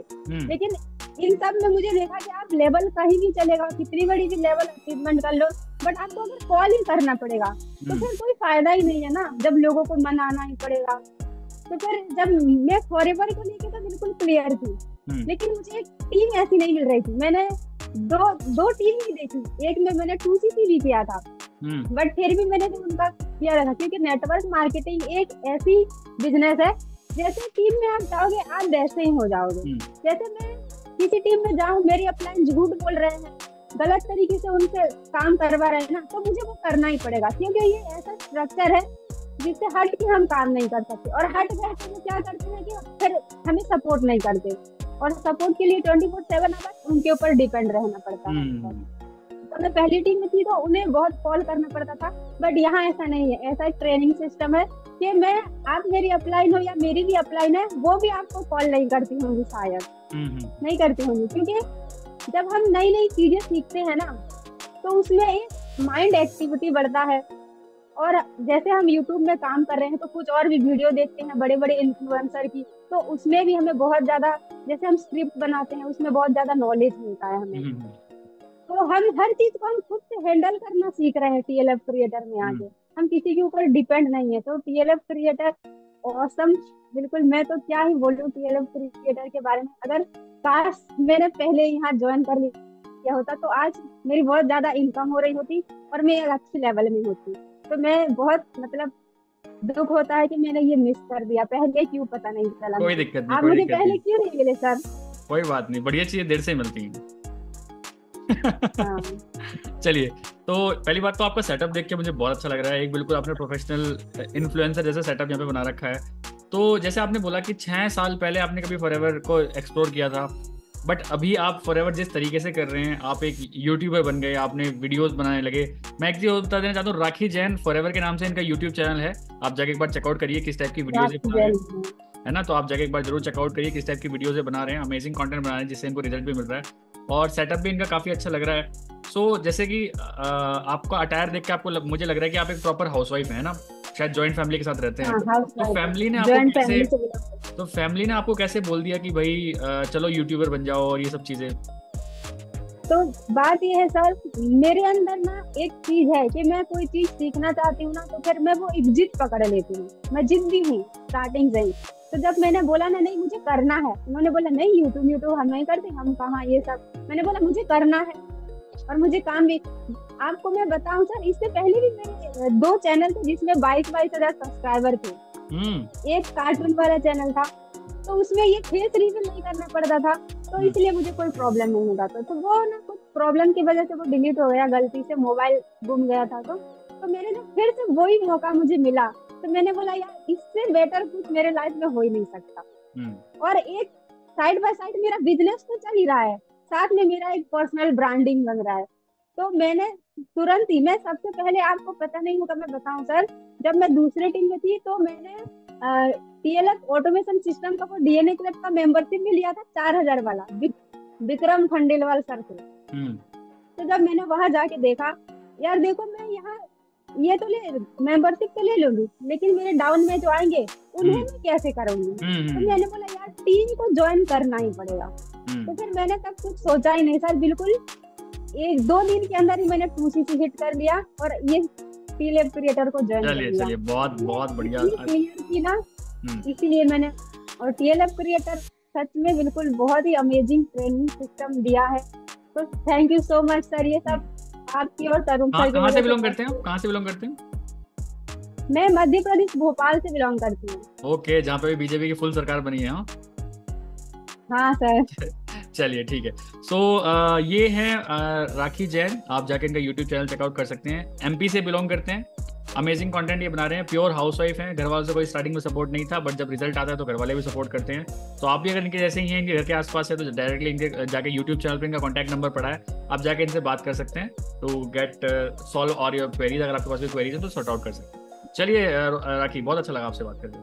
लेकिन इन सब में मुझे देखा कि आप लेवल कहीं भी चलेगा, कितनी बड़ी भी लेवल अचीवमेंट कर लो, बट आपको अगर कॉल ही करना पड़ेगा तो फिर कोई फायदा ही नहीं है ना, जब लोगों को मनाना ही पड़ेगा। तो फिर जब मैं फॉरएवर को लेके तो बिल्कुल क्लियर थी, लेकिन मुझे एक टीम ऐसी नहीं मिल रही थी। मैंने दो टीम ही देखी, एक में मैंने 2CC भी किया था, बट फिर भी मैंने उनका किया रखा, क्योंकि नेटवर्क मार्केटिंग एक ऐसी बिजनेस है जैसे टीम में आप जाओगे आप वैसे ही हो जाओगे। जैसे मैं किसी टीम में जाऊं, मेरी अपलाइन झूठ बोल रहे हैं, गलत तरीके से उनसे काम करवा रहे हैं ना, तो मुझे वो करना ही पड़ेगा, क्योंकि ये ऐसा स्ट्रक्चर है जिससे हट के हम काम नहीं कर सकते। और हट गए तो वो क्या करते हैं कि फिर हमें सपोर्ट नहीं करते, और सपोर्ट के लिए 24/7 आवर्स उनके ऊपर डिपेंड रहना पड़ता है। तो मैं पहली टीम में थी तो उन्हें बहुत कॉल करना पड़ता था, बट यहाँ ऐसा नहीं है। ऐसा एक ट्रेनिंग सिस्टम है कि आप मेरी अपलाइन हो या मेरी भी अपलाइन है, वो भी आपको कॉल नहीं करती होंगी, शायद नहीं करती होंगी, क्योंकि जब हम नई नई चीजें सीखते हैं ना तो उसमें एक माइंड एक्टिविटी बढ़ता है। और जैसे हम YouTube में काम कर रहे हैं तो कुछ और भी वीडियो देखते हैं बड़े बड़े इन्फ्लुएंसर की, तो उसमें भी हमें बहुत ज्यादा, जैसे हम स्क्रिप्ट बनाते हैं उसमें बहुत ज्यादा नॉलेज मिलता है हमें। तो हम हर चीज को हम खुद से हैंडल करना सीख रहे हैं TLF क्रिएटर में आगे, हम किसी के ऊपर डिपेंड नहीं है। तो TLF क्रिएटर ऑसम, बिल्कुल। मैं तो क्या ही बोलूं TLF क्रिएटर के बारे में। अगर काश मैंने पहले यहाँ ज्वाइन कर लिया होता तो आज मेरी बहुत ज्यादा इनकम हो रही होती और मैं एक अच्छी लेवल में होती। तो मैं बहुत दुख होता है कि मैंने ये मिस कर दिया, पहले क्यों पता नहीं चला। कोई दिक्कत नहीं, आप मुझे पहले क्यों नहीं मिले सर? कोई बात नहीं, बढ़िया चीजें देर से मिलती हैं। चलिए, तो पहली बात तो आपका सेटअप देख के मुझे बहुत अच्छा लग रहा है। एक बिल्कुल आपने प्रोफेशनल इन्फ्लुएंसर जैसा सेटअप यहाँ पे बना रखा है। तो जैसे आपने बोला कि 6 साल पहले आपने कभी फॉरएवर को एक्सप्लोर किया था, बट अभी आप फॉरएवर जिस तरीके से कर रहे हैं, आप एक यूट्यूबर बन गए, आपने वीडियोस बनाने लगे। मैं एक चीज बता देना चाहता हूँ, राखी जैन फॉरएवर के नाम से इनका यूट्यूब चैनल है, आप जाके एक बार चेकआउट करिए किस टाइप की वीडियोस बना रहे हैं, है ना। तो आप जाके एक बार जरूर चेकआउट करिए किस टाइप की वीडियोस बना रहे हैं, अमेजिंग कंटेंट बना रहे हैं जिससे इनको रिजल्ट भी मिल रहा है और सेटअप भी इनका काफी अच्छा लग रहा है। सो जैसे कि आपका अटायर देख के आपको मुझे लग रहा है कि आप एक प्रॉपर हाउसवाइफ है ना, शायद जॉइंट फैमिली के साथ रहते हैं। तो फैमिली ने आपको कैसे बोल दिया कि भाई चलो यूट्यूबर बन जाओ और ये सब चीजें? तो बात ये है सर, मेरे अंदर ना एक चीज है कि मैं कोई चीज सीखना चाहती हूँ ना तो फिर मैं वो एक जिद पकड़ लेती हूँ। मैं जिद्दी हूँ स्टार्टिंग से ही। तो जब मैंने बोला ना नहीं मुझे करना है, उन्होंने बोला नहीं यूट्यूब हम नहीं करते, हम कहाँ ये सब। मैंने बोला मुझे करना है और मुझे काम भी। आपको मैं बताऊं सर, इससे पहले भी मेरे 2 चैनल थे जिसमें 22,000 सब्सक्राइबर थे। एक कार्टून वाला चैनल था तो उसमें ये फेस रिवील नहीं करना पड़ता था, तो इसलिए मुझे कोई प्रॉब्लम नहीं होता था। तो वो ना कुछ प्रॉब्लम की वजह से वो डिलीट हो गया, गलती से मोबाइल गुम गया था। तो मेरे ना फिर से वही मौका मुझे मिला, तो मैंने बोला यार इससे बेटर कुछ मेरे लाइफ में हो ही नहीं सकता। और एक साइड बाय साइड मेरा बिजनेस तो चल ही रहा है, साथ में मेरा एक पर्सनल ब्रांडिंग बन रहा है। तो मैंने तुरंत ही, मैं सबसे पहले, आपको पता नहीं होगा मैं बताऊं सर, जब मैं दूसरे टीम में थी तो मैंने TLF ऑटोमेशन सिस्टम का वो DNA क्लब का मेंबरशिप भी लिया था 4,000 वाला, विक्रम खंडेलवाल सर से। तो जब मैंने वहां जाके देखा, यार देखो मैं यहाँ ये तो मेंबरशिप तो ले लूंगी, लेकिन मेरे डाउन में जो आएंगे उन्हें मैं कैसे करूंगी। तो मैंने बोला यार टीम को ज्वाइन करना ही पड़ेगा। तो फिर मैंने तब कुछ सोचा ही नहीं सर, बिल्कुल 1-2 दिन के अंदर ही मैंने 2CC हिट कर लिया और ये TLF क्रिएटर को ज्वाइन कर लिया। चलिए बहुत बढ़िया की ना, इसीलिए मैंने। और TLF क्रिएटर सच में बिल्कुल बहुत ही अमेजिंग ट्रेनिंग सिस्टम दिया है। तो thank you so much sir, ये सब आपकी और तरुण सर। कहाँ से बिलोंग करते हैं? कहाँ से बिलोंग करते हैं? मैं मध्य प्रदेश भोपाल से बिलोंग करती हूँ। ओके, जहाँ पे बीजेपी की फुल सरकार बनी है। हाँ सर। चलिए ठीक है। सो ये है राखी जैन, आप जाके इनका यूट्यूब चैनल चेकआउट कर सकते हैं। MP से बिलोंग करते हैं, अमेजिंग कंटेंट ये बना रहे हैं, प्योर हाउसवाइफ हैं। घर वालों से कोई स्टार्टिंग में सपोर्ट नहीं था, बट जब रिजल्ट आता है तो घर वाले भी सपोर्ट करते हैं। तो आप भी अगर इनके जैसे ही हैं, इनके घर के आसपास है, तो डायरेक्टली इनके जाके यूट्यूब चैनल पर इनका कॉन्टैक्ट नंबर पड़ा है, आप जाके इनसे बात कर सकते हैं टू गेट सॉल्व और योर क्वेरीज। अगर आपके पास कोई क्वेरीज है तो सॉर्ट आउट कर सकते हैं। चलिए राखी, बहुत अच्छा लगा आपसे बात करके।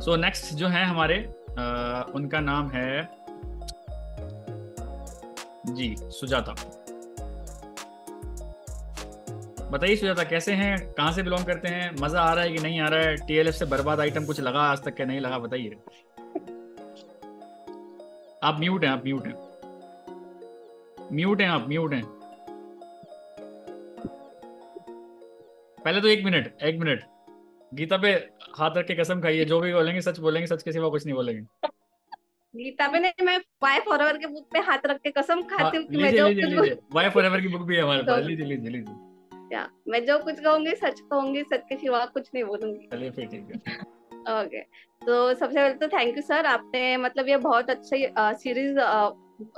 सो नेक्स्ट जो है हमारे उनका नाम है जी सुजाता, बताइए सुजाता, कैसे हैं, कहाँ से बिलोंग करते हैं, मजा आ रहा है कि नहीं आ रहा है, टीएलएफ से बर्बाद आइटम कुछ लगा आज तक के नहीं लगा, बताइए। आप म्यूट हैं, आप म्यूट हैं, म्यूट हैं, आप म्यूट हैं। पहले तो एक मिनट गीता पे हाथ रख के कसम खाइए, जो भी बोलेंगे सच बोलेंगे, सच के सिवा कुछ नहीं बोलेंगे। गीता पे नहीं, मैं वाई फॉरएवर के बुक पे हाथ रख के कसम खाती हूँ कि मैं जो लीजिए वाई फॉरएवर की बुक भी है हमारे पास, लीजिए। क्या मैं जो कुछ कहूंगी सच कहूंगी, सच के सिवा कुछ नहीं बोलूंगी। चलिए फिर ठीक है। ओके, तो सबसे पहले तो थैंक यू सर, आपने मतलब ये बहुत अच्छी सीरीज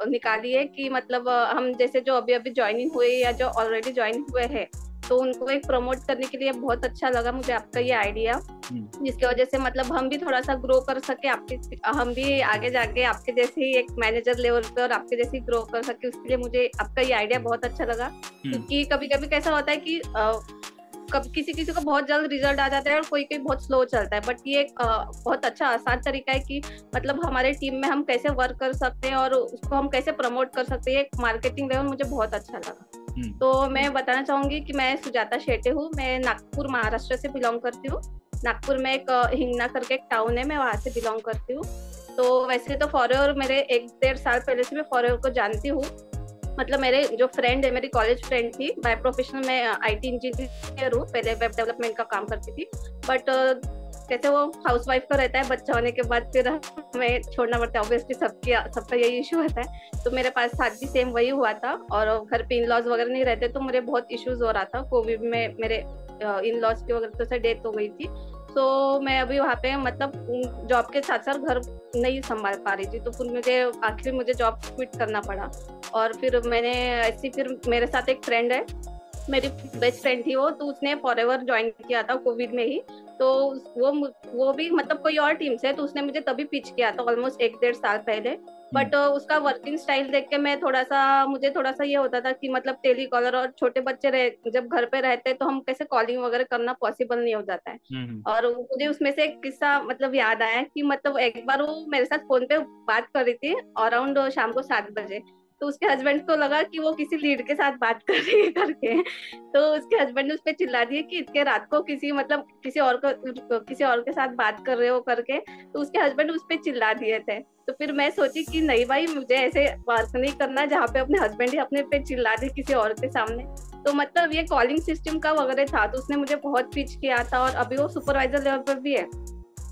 निकाली है कि मतलब हम जैसे जो अभी अभी ज्वाइनिंग हुए या जो ऑलरेडी ज्वाइन हुए हैं तो उनको एक प्रमोट करने के लिए बहुत अच्छा लगा मुझे आपका ये आइडिया, जिसकी वजह से मतलब हम भी थोड़ा सा ग्रो कर सके, हम भी आगे जाके आपके जैसे ही एक मैनेजर लेवल पे और आपके जैसे ग्रो कर सके, उसके लिए मुझे आपका ये आइडिया बहुत अच्छा लगा। क्योंकि कभी कभी कैसा होता है कि कभी किसी को बहुत जल्द रिजल्ट आ जाता है और कोई बहुत स्लो चलता है, बट ये एक बहुत अच्छा आसान तरीका है कि मतलब हमारे टीम में हम कैसे वर्क कर सकते हैं और उसको हम कैसे प्रमोट कर सकते हैं, एक मार्केटिंग लेवल मुझे बहुत अच्छा लगा। तो मैं बताना चाहूंगी कि मैं सुजाता शेटे हूँ, मैं नागपुर महाराष्ट्र से बिलोंग करती हूँ। नागपुर में एक हिंगना करके एक टाउन है, मैं वहां से बिलोंग करती हूँ। तो वैसे तो फॉरएवर मेरे 1-1.5 साल पहले से मैं फॉरएवर को जानती हूँ, मतलब मेरे जो फ्रेंड है, मेरी कॉलेज फ्रेंड थी। बाय प्रोफेशनल मैं आईटी इंजीनियर हूँ, पहले वेब डेवलपमेंट का काम करती थी, बट कैसे वो हाउसवाइफ का रहता है, बच्चा होने के बाद फिर हमें छोड़ना पड़ता है, ऑब्वियसली सबका यही इशू होता है। तो मेरे पास साथ भी सेम वही हुआ था और घर पे इन लॉज वगैरह नहीं रहते तो मुझे बहुत इश्यूज हो रहा था। कोविड में मेरे इन लॉज की वगैरह से डेथ हो गई थी, तो मैं अभी वहाँ पे मतलब जॉब के साथ साथ घर नहीं संभाल पा रही थी, तो फिर आखिर मुझे जॉब क्विट करना पड़ा। और फिर मैंने ऐसी फिर मेरे साथ एक फ्रेंड है, मेरी बेस्ट फ्रेंड थी वो, तो उसने फॉरएवर ज्वाइन किया था कोविड में ही। तो वो भी मतलब कोई और टीम से, तो उसने मुझे तभी पिच किया था ऑलमोस्ट 1-1.5 साल पहले। बट उसका वर्किंग स्टाइल देख के मुझे थोड़ा सा ये होता था कि मतलब टेली कॉलर और छोटे बच्चे जब घर पे रहते हैं तो हम कैसे कॉलिंग वगैरह करना पॉसिबल नहीं हो जाता है। और मुझे उसमें से एक किस्सा मतलब याद आया कि मतलब एक बार वो मेरे साथ फोन पे बात कर रही थी अराउंड शाम को 7 बजे, तो उसके हस्बैंड को लगा कि वो किसी लीड के साथ बात कर रही है करके, तो उसके हस्बैंड ने उस पर चिल्ला दिए कि इतने रात को किसी और के साथ बात कर रहे हो करके, तो उसके हस्बैंड उस पर चिल्ला दिए थे। तो फिर मैं सोची कि नहीं भाई, मुझे ऐसे वर्क नहीं करना जहाँ पे अपने हस्बैंड ही अपने पे चिल्ला दे किसी और के सामने। तो मतलब ये कॉलिंग सिस्टम का वगैरह था, तो उसने मुझे बहुत पिच किया था और अभी वो सुपरवाइजर लेवल पर भी है,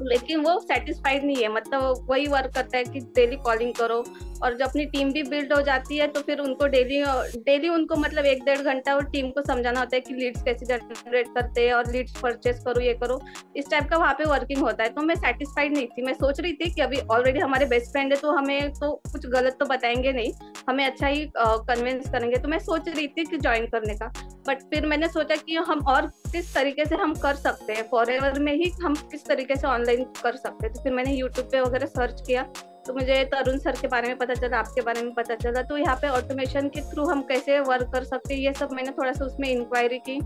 लेकिन वो सेटिस्फाइड नहीं है, मतलब वही वर्क करता है कि डेली कॉलिंग करो। और जब अपनी टीम भी बिल्ड हो जाती है तो फिर उनको डेली उनको मतलब 1-1.5 घंटा और टीम को समझाना होता है कि लीड्स कैसे जनरेट करते हैं और लीड्स परचेस करो, ये करो, इस टाइप का वहाँ पे वर्किंग होता है। तो मैं सेटिस्फाइड नहीं थी, मैं सोच रही थी कि अभी ऑलरेडी हमारे बेस्ट फ्रेंड है तो हमें तो कुछ गलत तो बताएंगे नहीं, हमें अच्छा ही कन्विंस करेंगे, तो मैं सोच रही थी कि ज्वाइन करने का। बट फिर मैंने सोचा कि हम और किस तरीके से हम कर सकते हैं, फॉरएवर में ही हम किस तरीके से ऑनलाइन कर सकते हैं। तो फिर मैंने यूट्यूब पे वगैरह सर्च किया, तो मुझे तरुण सर के बारे में पता चला, आपके बारे में पता चला, तो यहाँ पे ऑटोमेशन के थ्रू हम कैसे वर्क कर सकते हैं ये सब मैंने थोड़ा सा उसमें इंक्वायरी की,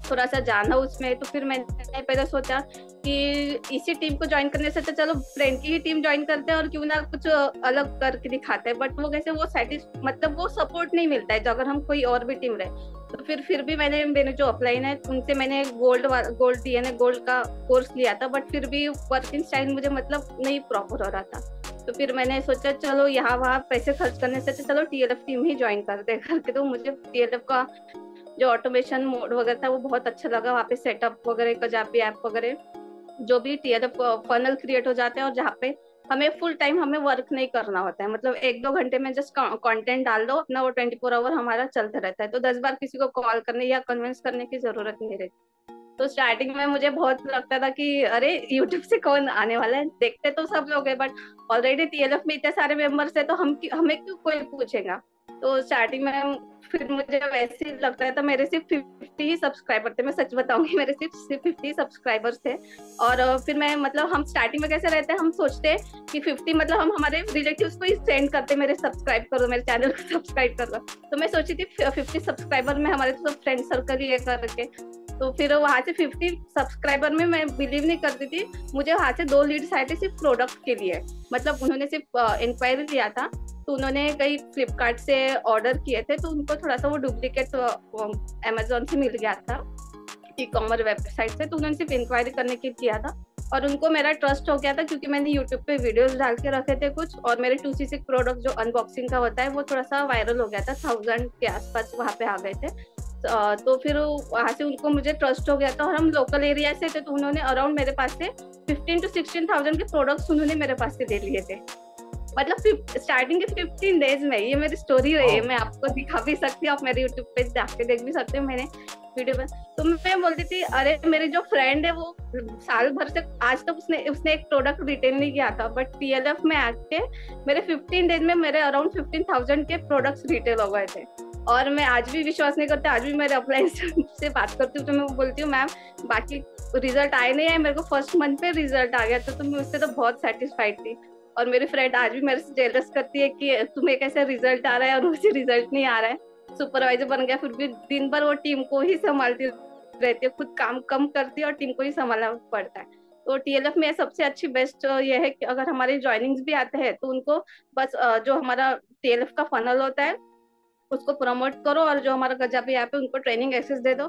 थोड़ा सा जाना उसमें। तो फिर मैंने पहले सोचा कि इसी टीम को ज्वाइन करने से तो चलो फ्रेंड की ही टीम ज्वाइन करते हैं और क्यों ना कुछ अलग करके दिखाते हैं, बट वो कैसे वो मतलब वो सपोर्ट नहीं मिलता है जो अगर हम कोई और भी टीम रहे। तो फिर भी मैंने जो अपलाइन है उनसे मैंने गोल्ड DNA गोल्ड का कोर्स लिया था, बट फिर भी वर्किंग स्टाइल मुझे मतलब नहीं प्रॉपर हो रहा था। तो फिर मैंने सोचा चलो यहाँ वहाँ पैसे खर्च करने से चलो TLF टीम ही ज्वाइन कर दे करके। तो मुझे TLF का जो ऑटोमेशन मोड वगैरह था वो बहुत अच्छा लगा, वहाँ पे सेटअप वगैरह का जहाँ भी ऐप वगैरह जो भी TLF फनल क्रिएट हो जाते हैं और जहाँ पे हमें फुल टाइम हमें वर्क नहीं करना होता है, मतलब 1-2 घंटे में जस्ट कंटेंट डाल दो अपना, वो 24 आवर हमारा चलता रहता है। तो 10 बार किसी को कॉल करने या कन्विंस करने की जरूरत नहीं रहती। तो स्टार्टिंग में मुझे बहुत लगता था कि अरे यूट्यूब से कौन आने वाला है, देखते तो सब लोग है, बट ऑलरेडी TLF में इतने सारे मेंबर्स है तो हमें क्यों कोई पूछेगा। तो स्टार्टिंग में फिर मुझे वैसे ही लगता था, मेरे सिर्फ 50 ही सब्सक्राइबर थे, मैं सच बताऊंगी मेरे सिर्फ 50 सब्सक्राइबर्स थे। और फिर मैं मतलब हम स्टार्टिंग में कैसे रहते हैं, हम सोचते हैं कि 50 मतलब हम हमारे रिलेटिव्स को ही सेंड करते, मेरे सब्सक्राइब करो, मेरे चैनल को सब्सक्राइब करो। तो मैं सोची थी 50 सब्सक्राइबर में हमारे तो फ्रेंड सर्कल ही है करके। तो फिर वहाँ से 50 सब्सक्राइबर में मैं बिलीव नहीं करती थी, मुझे वहाँ से 2 लीड्स आए थे सिर्फ प्रोडक्ट के लिए। मतलब उन्होंने सिर्फ इंक्वायरी लिया था, तो उन्होंने कई फ्लिपकार्ट से ऑर्डर किए थे, तो उनको थोड़ा सा वो डुप्लीकेट अमेजोन से मिल गया था, ई कॉमर्स वेबसाइट से, तो उन्होंने सिर्फ इंक्वायरी करने के लिए किया था। और उनको मेरा ट्रस्ट हो गया था क्योंकि मैंने यूट्यूब पे वीडियोस डाल के रखे थे कुछ, और मेरे 2cc प्रोडक्ट जो अनबॉक्सिंग का होता है वो थोड़ा सा वायरल हो गया था, 1000 के आसपास वहाँ पे आ गए थे। तो फिर वहाँ से उनको मुझे ट्रस्ट हो गया था, और हम लोकल एरिया से थे, तो उन्होंने अराउंड मेरे पास से 15 to 16,000 के प्रोडक्ट्स उन्होंने मेरे पास से ले लिए थे। मतलब स्टार्टिंग के 15 डेज में, ये मेरी स्टोरी रही है, मैं आपको दिखा भी सकती हूँ, आप मेरे यूट्यूब पे जाके देख भी सकते हो मैंने वीडियो पर। तो मैं बोलती थी अरे मेरी जो फ्रेंड है वो साल भर से आज तक उसने एक प्रोडक्ट रिटेल नहीं किया था, बट TLF में आके मेरे 15 डेज में मेरे अराउंड 15,000 के प्रोडक्ट्स रिटेल हो गए थे। और मैं आज भी विश्वास नहीं करती, आज भी मेरे अपलाइन से बात करती हूँ तो मैं बोलती हूँ मैम बाकी रिजल्ट आए नहीं आए, मेरे को फर्स्ट मंथ पे रिजल्ट आ गया था, तो मैं उससे तो बहुत सेटिस्फाइड थी। और मेरी फ्रेंड आज भी मेरे से जेलस करती है कि तुम्हें कैसे रिजल्ट आ रहा है और मुझे रिजल्ट नहीं आ रहा है। सुपरवाइजर बन गया, फिर भी दिन भर वो टीम को ही संभालती रहती है, खुद काम कम करती है और टीम को ही संभालना पड़ता है। तो TLF में सबसे अच्छी बेस्ट ये है कि अगर हमारे ज्वाइनिंग्स भी आते हैं तो उनको बस जो हमारा TLF का फनल होता है उसको प्रमोट करो, और जो हमारा गजाबी ऐप है उनको ट्रेनिंग एक्सेस दे दो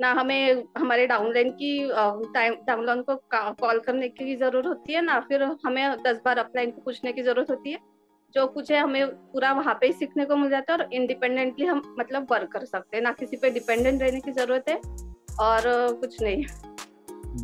ना। हमें हमारे डाउनलाइन की डाउनलाइन को कॉल करने की जरूरत होती है, ना फिर हमें 10 बार अपलाइन को पूछने की जरूरत होती है। जो कुछ है हमें पूरा वहाँ पे ही सीखने को मिल जाता है, और इंडिपेंडेंटली हम मतलब वर्क कर सकते हैं, ना किसी पे डिपेंडेंट रहने की जरूरत है और कुछ नहीं।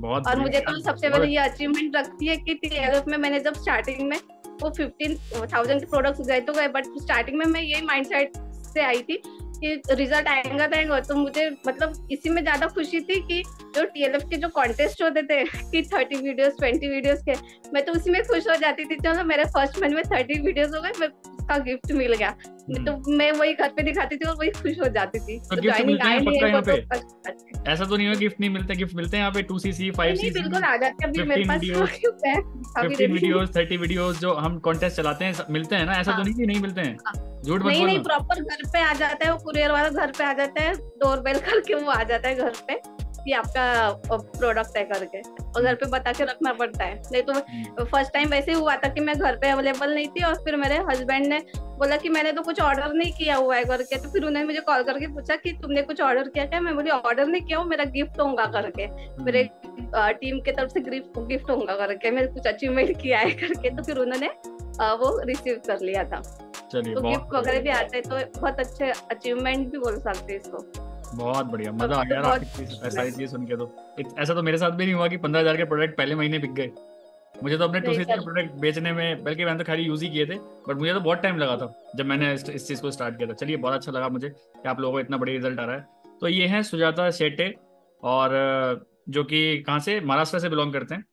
और मुझे तो सबसे बड़ी ये अचीवमेंट लगती है कि TLF में मैंने जब स्टार्टिंग में वो 15,000 के प्रोडक्ट्स गए तो गए, बट स्टार्टिंग में मैं यही माइंडसेट से आई थी कि रिजल्ट आएगा तो आएगा। तो मुझे मतलब इसी में ज्यादा खुशी थी कि जो TLF के जो कॉन्टेस्ट होते थे कि 30 वीडियोस 20 वीडियोस के, मैं तो उसी में खुश हो जाती थी। चलो मेरे फर्स्ट मंथ में 30 वीडियोस हो गए, मैं उसका गिफ्ट मिल गया, तो मैं वही घर पे दिखाती थी और वही खुश हो जाती थी। तो गिफ्ट मिलते हैं पक्का यहाँ पे? ऐसा तो नहीं है गिफ्ट नहीं मिलते, गिफ्ट मिलते हैं यहाँ पे 2cc 5cc बिल्कुल आ जाते हैं। अभी मेरे पास 15 वीडियोस 30 वीडियोस जो हम कॉन्टेस्ट चलाते हैं मिलते हैं ना, ऐसा तो नहीं कि नहीं मिलते हैं, झूठ मत बोलना। नहीं प्रॉपर घर पे आ जाता है, वो कुरियर वाला घर पे आ जाता है, डोरबेल करके वो आ जाता है घर पे कि आपका प्रोडक्ट है करके, और घर पे बता के रखना पड़ता है। नहीं तो फर्स्ट टाइम वैसे हुआ था कि मैं घर पे अवेलेबल नहीं थी, और फिर मेरे हस्बैंड ने बोला कि मैंने तो कुछ ऑर्डर नहीं किया हुआ है करके, तो फिर उन्होंने मुझे कॉल करके पूछा कि तुमने कुछ ऑर्डर किया क्या? मैं बोली ऑर्डर नहीं किया हूँ, मेरा गिफ्ट होगा करके, मेरे टीम के तरफ से गिफ्ट होगा करके, मैं कुछ अचीवमेंट किया है करके, तो फिर उन्होंने वो रिसीव कर लिया था। तो गिफ्ट वगैरह भी आते हैं, तो बहुत अच्छे अचीवमेंट भी बोल सकते हैं इसको। बहुत बढ़िया, मजा आ गया आपकी सारी चीज सुन के। तो ऐसा तो मेरे साथ भी नहीं हुआ कि 15,000 के प्रोडक्ट पहले महीने बिक गए। मुझे तो अपने 2cc के प्रोडक्ट बेचने में, बल्कि मैंने तो खाली यूज ही किए थे, बट मुझे तो बहुत टाइम लगा था जब मैंने इस चीज को स्टार्ट किया था। चलिए बहुत अच्छा लगा मुझे कि आप लोगों को इतना बढ़िया रिजल्ट आ रहा है। तो ये है सुजाता शेट्टे, और जो कि कहाँ से, महाराष्ट्र से बिलोंग करते हैं?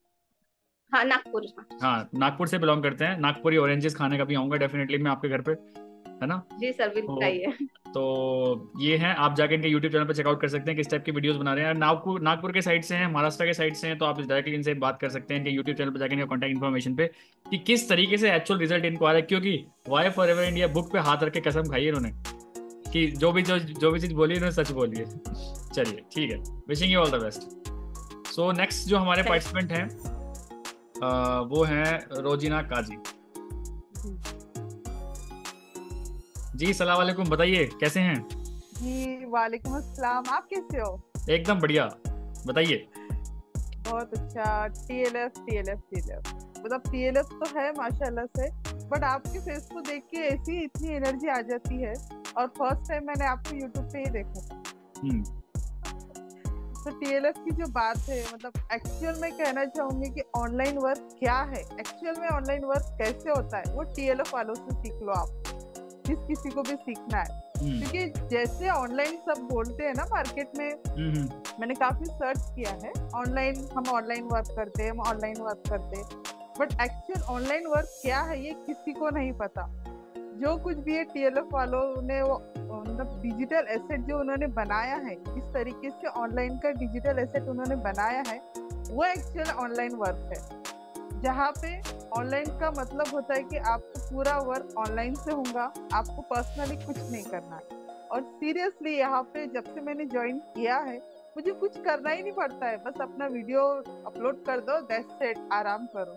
हाँ, नागपुर। हाँ, नागपुर से बिलोंग करते हैं। नागपुरी ऑरेंजेस खाने का भी आऊंगा डेफिनेटली मैं आपके घर पे, है ना? जी सर, बिल्कुल आइए। तो ये हैं, आप जाके इनके YouTube चैनल पर चेकआउट कर सकते हैं किस टाइप की वीडियोस बना रहे हैं। नागपुर के साइड से हैं, महाराष्ट्र के साइड से हैं, तो आप डायरेक्टली इनसे बात कर सकते हैं कि YouTube चैनल पर जाके इनका कॉन्टैक्ट इन्फॉर्मेशन पे कि किस तरीके से एक्चुअल रिजल्ट इनको आ रहा है। क्योंकि वाई फॉरएवर इंडिया बुक पे हाथ रख के कसम खाई है इन्होंने कि जो भी चीज बोली इन्होंने सच बोली है। चलिए ठीक है, wishing you all the best. So next जो हमारे पार्टिसिपेंट हैं वो हैं रोजीना काजी जी। सलाम वालेकुम, बताइए कैसे हैं? जी वालेकुम अस्सलाम, आप कैसे हो? एकदम बढ़िया, बताइए। बहुत अच्छा। TLF मतलब TLF तो है माशाल्लाह से, बट आपके फेस को देख के ऐसी इतनी एनर्जी आ जाती है, और फर्स्ट टाइम मैंने आपको यूट्यूब पे ही देखा था। तो TLF की जो बात है, मतलब एक्चुअल में कहना चाहूंगी कि ऑनलाइन वर्क क्या है, एक्चुअल में ऑनलाइन वर्क कैसे होता है, वो TLF वालों से सीख लो आप, जिस किसी को भी सीखना है। क्योंकि जैसे ऑनलाइन सब बोलते हैं ना मार्केट में, मैंने काफी सर्च किया है, हम ऑनलाइन वर्क करते हैं, बट एक्चुअल ऑनलाइन वर्क क्या है ये किसी को नहीं पता। जो कुछ भी है TLF वालों ने वो मतलब डिजिटल एसेट जो उन्होंने बनाया है, इस तरीके से ऑनलाइन का डिजिटल एसेट उन्होंने बनाया है, वो एक्चुअल ऑनलाइन वर्क है। जहाँ पे ऑनलाइन का मतलब होता है कि आपको पूरा वर्क ऑनलाइन से होगा, आपको पर्सनली कुछ नहीं करना है। और सीरियसली यहाँ पे जब से मैंने ज्वाइन किया है, मुझे कुछ करना ही नहीं पड़ता है, बस अपना वीडियो अपलोड कर दो, दैट्स इट, आराम करो,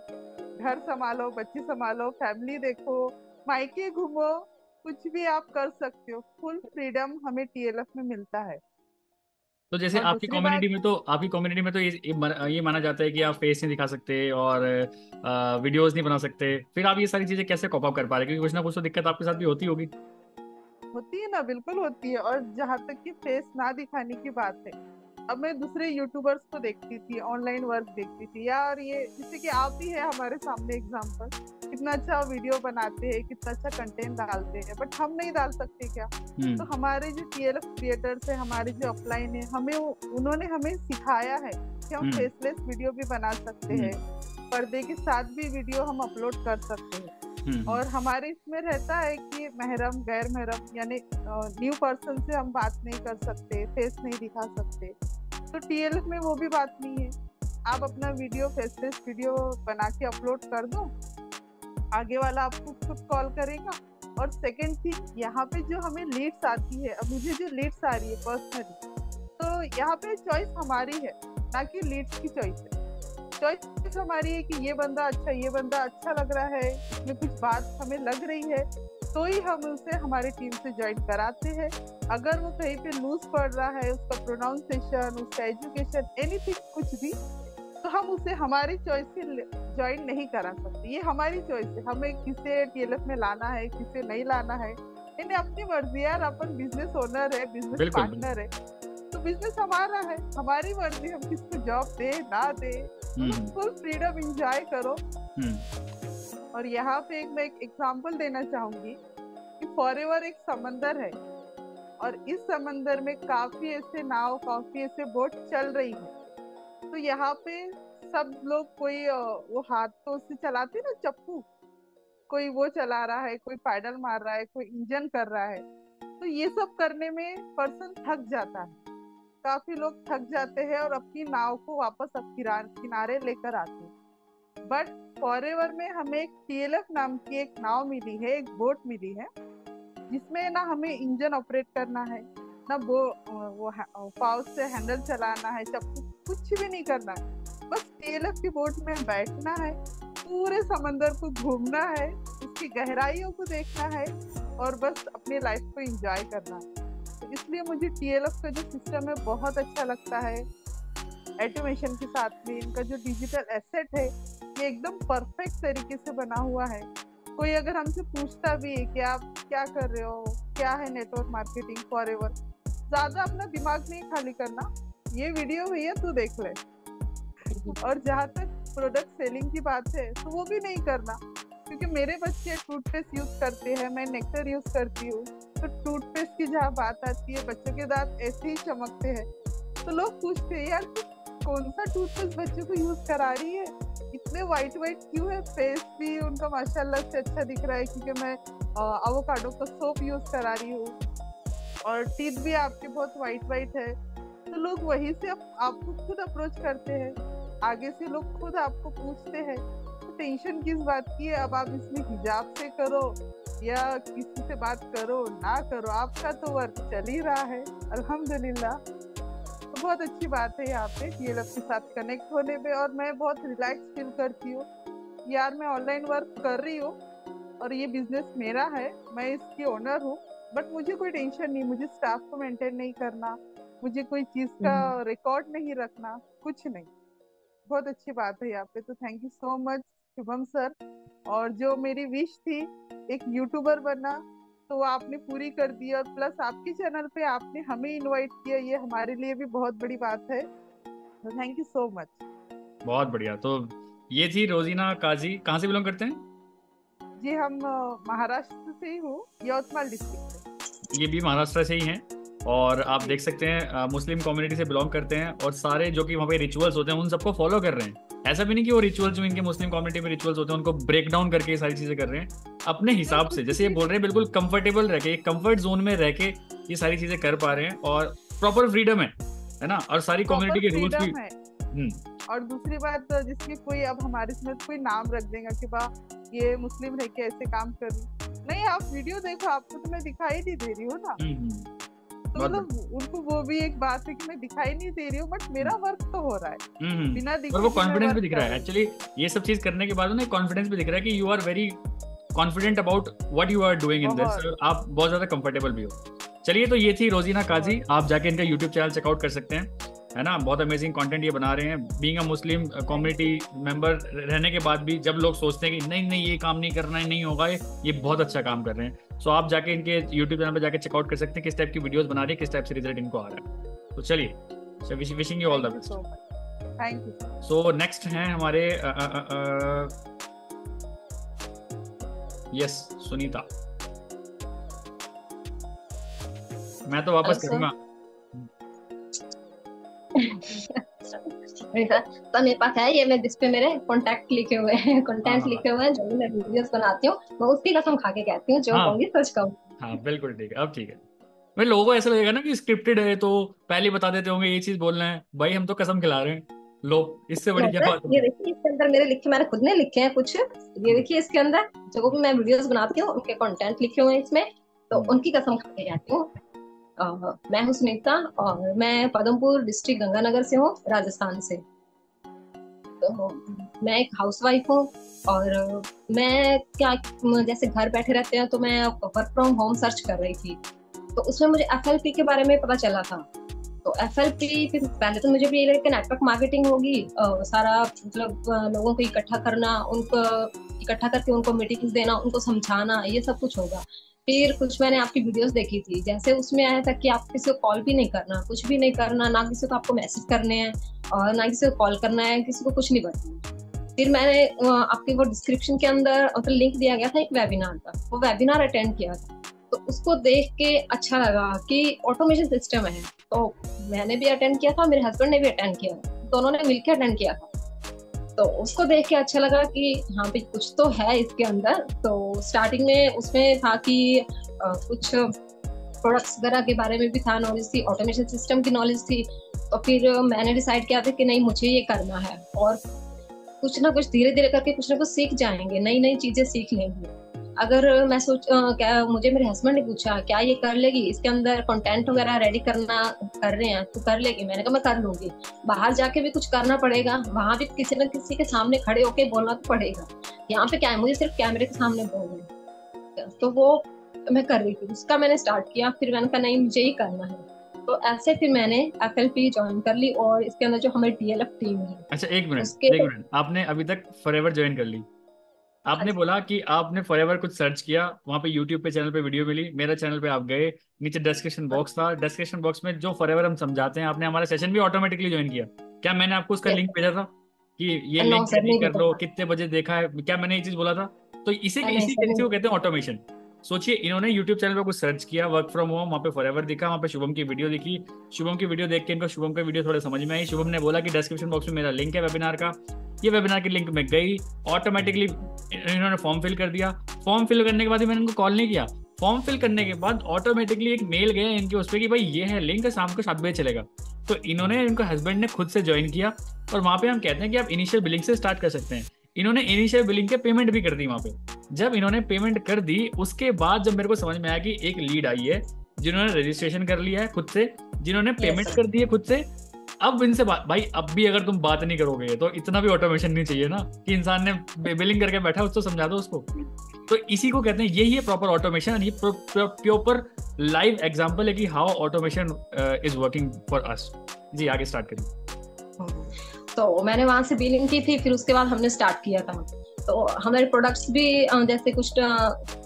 घर संभालो, बच्चे संभालो, फैमिली देखो, मायके घूमो, कुछ भी आप कर सकते हो। फुल फ्रीडम हमें टीएलएफ में मिलता है। तो जैसे और आपकी दूसरी कम्युनिटी बात, में तो ये माना जाता है कि आप फेस नहीं दिखा सकते और वीडियोस नहीं बना सकते, फिर आप ये सारी चीजें कैसे कॉप अप कर पा रहे? क्योंकि कुछ ना कुछ तो दिक्कत आपके साथ भी होती होगी। होती है ना, बिल्कुल होती है। और जहाँ तक कि फेस ना दिखाने की बात है, अब मैं दूसरे यूट्यूबर्स को देखती थी, ऑनलाइन वर्क देखती थी, यार ये जैसे कि आप ही है हमारे सामने एग्जांपल, कितना अच्छा वीडियो बनाते हैं, कितना अच्छा कंटेंट डालते हैं, बट हम नहीं डाल सकते क्या? तो हमारे जो टीएलएफ क्रिएटर्स है, हमारे जो अपलाइन है, उन्होंने हमें सिखाया है कि हम फेसलेस वीडियो भी बना सकते हैं, पर्दे के साथ भी वीडियो हम अपलोड कर सकते हैं। और हमारे इसमें रहता है कि महरम गैर महरम यानी न्यू पर्सन से हम बात नहीं कर सकते, फेस नहीं दिखा सकते। तो टीएलएफ में वो भी बात नहीं है, आप अपना वीडियो फेसलेस वीडियो बना के अपलोड कर दो, आगे वाला आपको खुद कॉल करेगा। और सेकंड थिंग, यहाँ पे जो हमें लीड्स आती है, अब मुझे जो लीड्स आ रही है पर्सनली, तो यहाँ पे चॉइस हमारी है, ना कि लीड्स की चॉइस है। चॉइस हमारी है कि ये बंदा अच्छा लग रहा है, इसमें कुछ बात हमें लग रही है, तो ही हम उसे हमारी टीम से ज्वाइन कराते हैं। अगर वो कहीं पे लूज पड़ रहा है, उसका प्रोनाउंसिएशन, उसका एजुकेशन, एनीथिंग कुछ भी, तो हम उसे हमारी चॉइस से ज्वाइन नहीं करा सकते। ये हमारी चॉइस है, हमें किसे टीएलएफ में लाना है, किसे नहीं लाना है, इन्हें अपनी मर्जी। यार अपन बिजनेस ओनर है, बिजनेस पार्टनर है, तो बिजनेस हमारा है, हमारी मर्जी, हम किसको जॉब दे ना दे, फुल फ्रीडम एंजॉय करो। और यहाँ पे मैं एक एग्जांपल देना चाहूंगी कि फॉरएवर एक समंदर है, और इस समंदर में काफी ऐसे नाव, काफी ऐसे बोट चल रही है। तो यहाँ पे सब लोग, कोई वो हाथों से चलाते ना चप्पू, कोई वो चला रहा है, कोई पैडल मार रहा है, कोई इंजन कर रहा है। तो ये सब करने में पर्सन थक जाता है, काफी लोग थक जाते हैं और अपनी नाव को वापस किनारे लेकर आते हैं। बट फॉरएवर में हमें एक टीएलएफ नाम की एक नाव मिली है, एक बोट मिली है, जिसमें ना हमें इंजन ऑपरेट करना है, ना वो पाव से हैंडल चलाना है, कुछ भी नहीं करना है, बस टीएलएफ की बोट में बैठना है, पूरे समंदर को घूमना है, उसकी गहराइयों को देखना है, और बस अपनी लाइफ को एंजॉय करना है। तो इसलिए मुझे टीएलएफ का जो सिस्टम है बहुत अच्छा लगता है। ऑटोमेशन के साथ में इनका जो डिजिटल एसेट है, ये एकदम परफेक्ट तरीके से बना हुआ है। कोई अगर हमसे पूछता भी है कि आप क्या कर रहे हो, क्या है नेटवर्क मार्केटिंग फॉरएवर, ज्यादा अपना दिमाग नहीं खाली करना, ये वीडियो भैया तू देख ले। और जहाँ तक प्रोडक्ट सेलिंग की बात है, तो वो भी नहीं करना, क्योंकि मेरे बच्चे टूथपेस्ट यूज करते हैं, मैं नेक्टर यूज करती हूँ, तो टूथपेस्ट की जहाँ बात आती है, बच्चों के दांत ऐसे ही चमकते हैं, तो लोग पूछते हैं यार कौन सा टूथपेस्ट बच्चों को यूज करा रही है, इतने वाइट क्यों है, फेस भी उनका माशाल्लाह से अच्छा दिख रहा है, क्योंकि मैं एवोकाडो का सोप यूज करा रही हूँ, और टीथ भी आपके बहुत वाइट है। तो लोग वहीं से आपको खुद अप्रोच करते हैं, आगे से लोग खुद आपको पूछते हैं। तो टेंशन किस बात की है? अब आप इसमें हिजाब से करो या किसी से बात करो ना करो, आपका तो वर्क चल ही रहा है अल्हम्दुलिल्लाह। तो बहुत अच्छी बात है यहाँ पे टीएलएफ के साथ कनेक्ट होने पे, और मैं बहुत रिलैक्स फील करती हूँ। यार मैं ऑनलाइन वर्क कर रही हूँ और ये बिजनेस मेरा है, मैं इसकी ओनर हूँ, बट मुझे कोई टेंशन नहीं, मुझे स्टाफ को मेंटेन नहीं करना, मुझे कोई चीज का रिकॉर्ड नहीं रखना, कुछ नहीं। बहुत अच्छी बात है यहाँ पे। तो thank you so much Shubham sir. और जो मेरी विश थी एक यूट्यूबर बनना, तो वो आपने पूरी कर दी, और प्लस आपके चैनल पे आपने हमें इनवाइट किया, ये हमारे लिए भी बहुत बड़ी बात है। तो थैंक यू सो मच। बहुत बढ़िया। तो ये थी रोजीना काजी। कहाँ से बिलोंग करते हैं? जी हम महाराष्ट्र से ही हूँ, यवतमाल डिस्ट्रिक्ट से। ये भी महाराष्ट्र से ही हैं, और आप देख सकते हैं मुस्लिम कम्युनिटी से बिलोंग करते हैं, और सारे जो कि वहाँ पे रिचुअल्स होते हैं उन सबको फॉलो कर रहे हैं। ऐसा भी नहीं कि वो रिचुअल्स जो इनके मुस्लिम कम्युनिटी में रिचुअल्स होते हैं उनको ब्रेक डाउन करके ये सारी चीजें कर रहे हैं अपने हिसाब से, जैसे ये बोल रहे हैं बिल्कुल कंफर्टेबल रह के, कंफर्ट जोन में रह के ये सारी चीजें कर पा रहे हैं, और प्रॉपर फ्रीडम है ना, और सारी कम्युनिटी के रूल्स भी। और दूसरी बात, जिसकी कोई अब हमारे इसमें कोई नाम रख देगा कि बा ये मुस्लिम रह के ऐसे काम कर रही, नहीं, आप वीडियो देखो, आपको तो मैं दिखाई नहीं दे रही हूँ ना। तो मतलब उनको वो भी एक बात है कि मैं दिखाई नहीं दे रही हूँ बट मेरा वर्क तो हो रहा है बिना दिखे, और वो कॉन्फिडेंस भी दिख रहा है एक्चुअली। ये सब चीज करने के बाद ना कॉन्फिडेंस भी दिख रहा है कि you are very confident about what you are doing in this, आप बहुत ज्यादा कंफर्टेबल भी हो। चलिए, तो ये थी रोजीना काजी, आप जाके इनका यूट्यूब चैनल चेकआउट कर सकते हैं, है ना। बहुत अमेजिंग कंटेंट ये बना रहे हैं। Being a Muslim community member रहने के बाद भी जब लोग सोचते हैं कि नहीं नहीं ये काम नहीं करना है, नहीं होगा, ये बहुत अच्छा काम कर रहे हैं। सो आप जाके इनके यूट्यूब चैनल पर जाके चेकआउट कर सकते हैं किस टाइप की वीडियोस बना रही है, किस टाइप से रिजल्ट इनको आ रहा है। तो चलिए, wishing you all the best. Thank you. So next हैं हमारे यस सुनीता। मैं तो वापस करूंगा। तो मेरे पास है ये, मैं जिस पे मेरे कॉन्टैक्ट लिखे हुए हैं, कॉन्टेंट लिखे हुए हैं, जो भी मैं वीडियोस बनाती हूँ मैं उसकी कसम खा के कहती हूँ, जो कहूंगी सच कहूँ। हाँ बिल्कुल ठीक है, अब ठीक है। भाई लोगों को ऐसा लगेगा ना कि स्क्रिप्टेड है तो पहले बता देते होंगे ये चीज बोलना है। भाई हम तो कसम खिला रहे हैं, लो इससे बड़ी क्या बात है। ये देखिए इसके अंदर मेरे लिखे, मैंने खुद ने लिखे हैं कुछ, ये देखिए इसके अंदर जो भी मैं वीडियोस बनाती हूँ उनके कंटेंट लिखे हुए हैं इसमें, तो उनकी कसम खा के कहती हूँ। मैं हूँ सुनीता और मैं पदमपुर डिस्ट्रिक्ट गंगानगर से हूँ, राजस्थान से। तो मैं एक हाउसवाइफ हूँ और मैं क्या, जैसे घर बैठे रहते हैं तो मैं वर्क फ्रॉम होम सर्च कर रही थी, तो उसमें मुझे FLP के बारे में पता चला था। तो FLP फिर पहले तो मुझे भी ये लगा कि नेटवर्क मार्केटिंग होगी, सारा मतलब लोगों को इकट्ठा करना, उनको इकट्ठा करके उनको मीटिंग्स देना, उनको समझाना, ये सब कुछ होगा। फिर कुछ मैंने आपकी वीडियोस देखी थी, जैसे उसमें आया था कि आप किसी को कॉल भी नहीं करना, कुछ भी नहीं करना, ना किसी को आपको मैसेज करने हैं और ना किसी को कॉल करना है, किसी को कुछ नहीं करना। फिर मैंने आपके वो डिस्क्रिप्शन के अंदर लिंक दिया गया था एक वेबिनार का, वो वेबिनार अटेंड किया था। तो उसको देख के अच्छा लगा कि ऑटोमेशन सिस्टम है, तो मैंने भी अटेंड किया था, मेरे हस्बैंड ने भी अटेंड किया, दोनों ने मिलकर अटेंड किया था। तो उसको देख के अच्छा लगा कि हाँ भाई कुछ तो है इसके अंदर। तो स्टार्टिंग में उसमें था कि कुछ प्रोडक्ट्स वगैरह के बारे में भी था नॉलेज थी, ऑटोमेशन सिस्टम की नॉलेज थी। तो फिर मैंने डिसाइड किया था कि नहीं मुझे ये करना है, और कुछ ना कुछ धीरे धीरे करके कुछ ना कुछ सीख जाएंगे, नई नई चीजें सीख लेंगे। अगर मैं क्या मुझे मेरे हस्बैंड ने पूछा क्या ये कर लेगी, इसके अंदर कंटेंट वगैरह रेडी करना कर रहे हैं तो कर लेगी, मैंने कहा मैं कर लूंगी। बाहर जाके भी कुछ करना पड़ेगा, वहां भी किसी न किसी के सामने खड़े होके बोलना तो पड़ेगा। यहाँ पे क्या है, मुझे सिर्फ कैमरे के सामने बोलना है, तो वो मैं कर रही थी, उसका मैंने स्टार्ट किया। फिर मैंने कहा नहीं मुझे ही करना है, तो ऐसे फिर मैंने FLP ज्वाइन कर ली, और इसके अंदर जो हमारी DLF टीम है। अच्छा एक मिनट, आपने अभी तक फॉरएवर ज्वाइन कर ली, आपने बोला कि आपने फॉरएवर कुछ सर्च किया, वहां पे यूट्यूब पे चैनल पे वीडियो मिली, मेरा चैनल पे आप गए, नीचे डिस्क्रिप्शन बॉक्स था, डिस्क्रिप्शन बॉक्स में जो फॉरएवर हम समझाते हैं, आपने हमारा सेशन भी ऑटोमेटिकली ज्वाइन किया। क्या मैंने आपको उसका लिंक भेजा था कि ये लिंक कर लो, कितने बजे देखा है, क्या मैंने ये चीज बोला था? तो इसी को कहते हैं ऑटोमेशन। सोचिए इन्होंने यूट्यूब चैनल पे कुछ सर्च किया, वर्क फ्रॉम होम, वहाँ पे फॉरएवर दिखा, वहाँ पे शुभम की वीडियो दिखी, शुभम की वीडियो देख के इनको शुभम का वीडियो थोड़ा समझ में आई। शुभम ने बोला कि डिस्क्रिप्शन बॉक्स में मेरा लिंक है वेबिनार का, ये वेबिनार की लिंक में गई, ऑटोमेटिकली इन्होंने फॉर्म फिल कर दिया। फॉर्म फिल करने के बाद मैंने इनको कॉल नहीं किया, फॉर्म फिल करने के बाद ऑटोमेटिकली एक मेल गया इनके उस पर कि भाई ये है लिंक, शाम को 7 बजे चलेगा। तो इन्होंने, इनके हस्बैंड ने खुद से ज्वाइन किया, और वहाँ पे हम कहते हैं कि आप इनिशियल बिलिंग से स्टार्ट कर सकते हैं। इन्होंने इनिशियल बिलिंग के पेमेंट भी कर दी वहाँ पे। जब इन्होंने पेमेंट कर दी उसके बाद जब मेरे को समझ में आया कि एक लीड आई है जिन्होंने रजिस्ट्रेशन कर लिया है खुद से, जिन्होंने पेमेंट कर दी है खुद से, अब इनसे बात, भाई अब भी अगर तुम बात नहीं करोगे तो इतना भी ऑटोमेशन नहीं चाहिए ना कि इंसान ने बिलिंग करके बैठा उसको समझा दो उसको। तो इसी को कहते हैं, यही है प्रॉपर ऑटोमेशन। ये प्रॉपर लाइव एग्जांपल है कि how automation is working for us. जी आगे स्टार्ट करिए। तो मैंने वहां से बिलिंग की थी, फिर उसके बाद हमने स्टार्ट किया था। तो हमारे प्रोडक्ट्स भी जैसे कुछ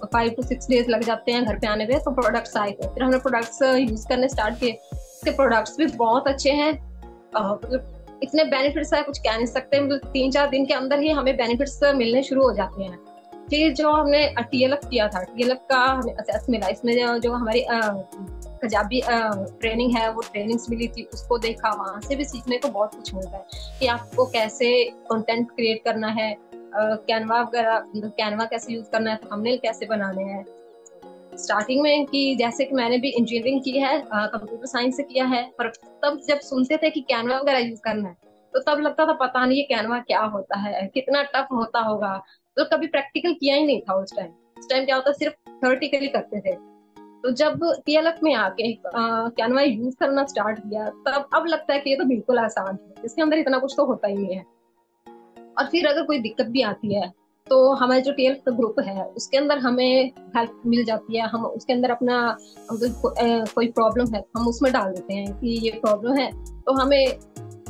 5 to 6 डेज लग जाते हैं घर पे आने पे, तो प्रोडक्ट्स आए थे, फिर हमने प्रोडक्ट्स यूज करने स्टार्ट किए। उसके प्रोडक्ट्स भी बहुत अच्छे हैं, मतलब इतने बेनिफिट्स है कुछ कह नहीं सकते। मतलब 3-4 दिन के अंदर ही हमें बेनिफिट्स मिलने शुरू हो जाते हैं। फिर जो हमने TLF किया था, TLF का हमें असेस मिला, इसमें जो हमारी पंजाबी ट्रेनिंग है वो ट्रेनिंग्स मिली थी, उसको देखा, वहां से भी सीखने को बहुत कुछ मिलता है कि आपको कैसे कंटेंट क्रिएट करना है, कैनवा वगैरह, कैनवा कैसे यूज करना है, थंबनेल कैसे बनाने हैं। स्टार्टिंग में कि जैसे कि मैंने भी इंजीनियरिंग की है, कंप्यूटर साइंस से किया है, पर तब जब सुनते थे कि कैनवा वगैरह यूज करना है तो तब लगता था पता नहीं ये कैनवा क्या होता है, कितना टफ होता होगा। तो कभी प्रैक्टिकल किया ही नहीं था उस टाइम क्या होता सिर्फ थ्योरेटिकली करते थे। तो जब TLF में आके कैनवा यूज करना स्टार्ट किया, तब अब लगता है कि ये तो बिल्कुल आसान है, इसके अंदर इतना कुछ तो होता ही नहीं है। और फिर अगर कोई दिक्कत भी आती है तो हमारे जो TLF का ग्रुप है उसके अंदर हमें हेल्प मिल जाती है। हम उसके अंदर अपना कोई प्रॉब्लम है हम उसमें डाल देते हैं कि ये प्रॉब्लम है, तो हमें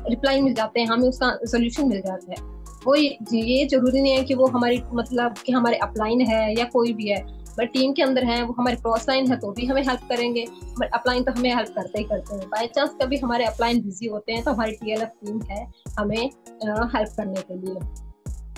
रिप्लाई मिल जाते हैं, हमें उसका सोल्यूशन मिल जाता है। वो ये जरूरी नहीं है कि वो हमारी मतलब कि हमारे अपलाइन है या कोई भी है, बट टीम के अंदर है, वो हमारे क्रॉस लाइन है तो भी हमें हेल्प करेंगे, बट अपलाइन तो हमें हेल्प करते ही करते हैं। बाई चांस कभी हमारे अपलाइन बिजी होते हैं तो हमारी TLF टीम है हमें हेल्प करने के लिए।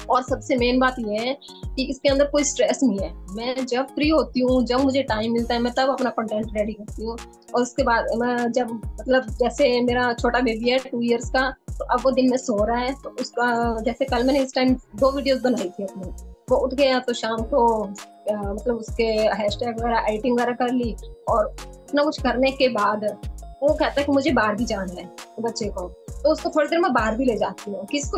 और सबसे मेन बात ये है कि इसके अंदर कोई स्ट्रेस नहीं है। मैं जब फ्री होती हूँ, जब मुझे टाइम मिलता है, मैं तब अपना कंटेंट रेडी करती हूँ। और उसके बाद मैं जब मतलब जैसे मेरा छोटा बेबी है 2 इयर्स का, तो अब वो दिन में सो रहा है, तो उसका जैसे कल मैंने इस टाइम 2 वीडियोस बनाई थी अपनी, वो उठ गया तो शाम को मतलब उसके हैशटैग वगैरह एडिटिंग वगैरह कर ली, और इतना कुछ करने के बाद वो कहता है कि मुझे बाहर भी जाना है बच्चे को, तो उसको थोड़ी देर में बाहर भी ले जाती हूँ। किसी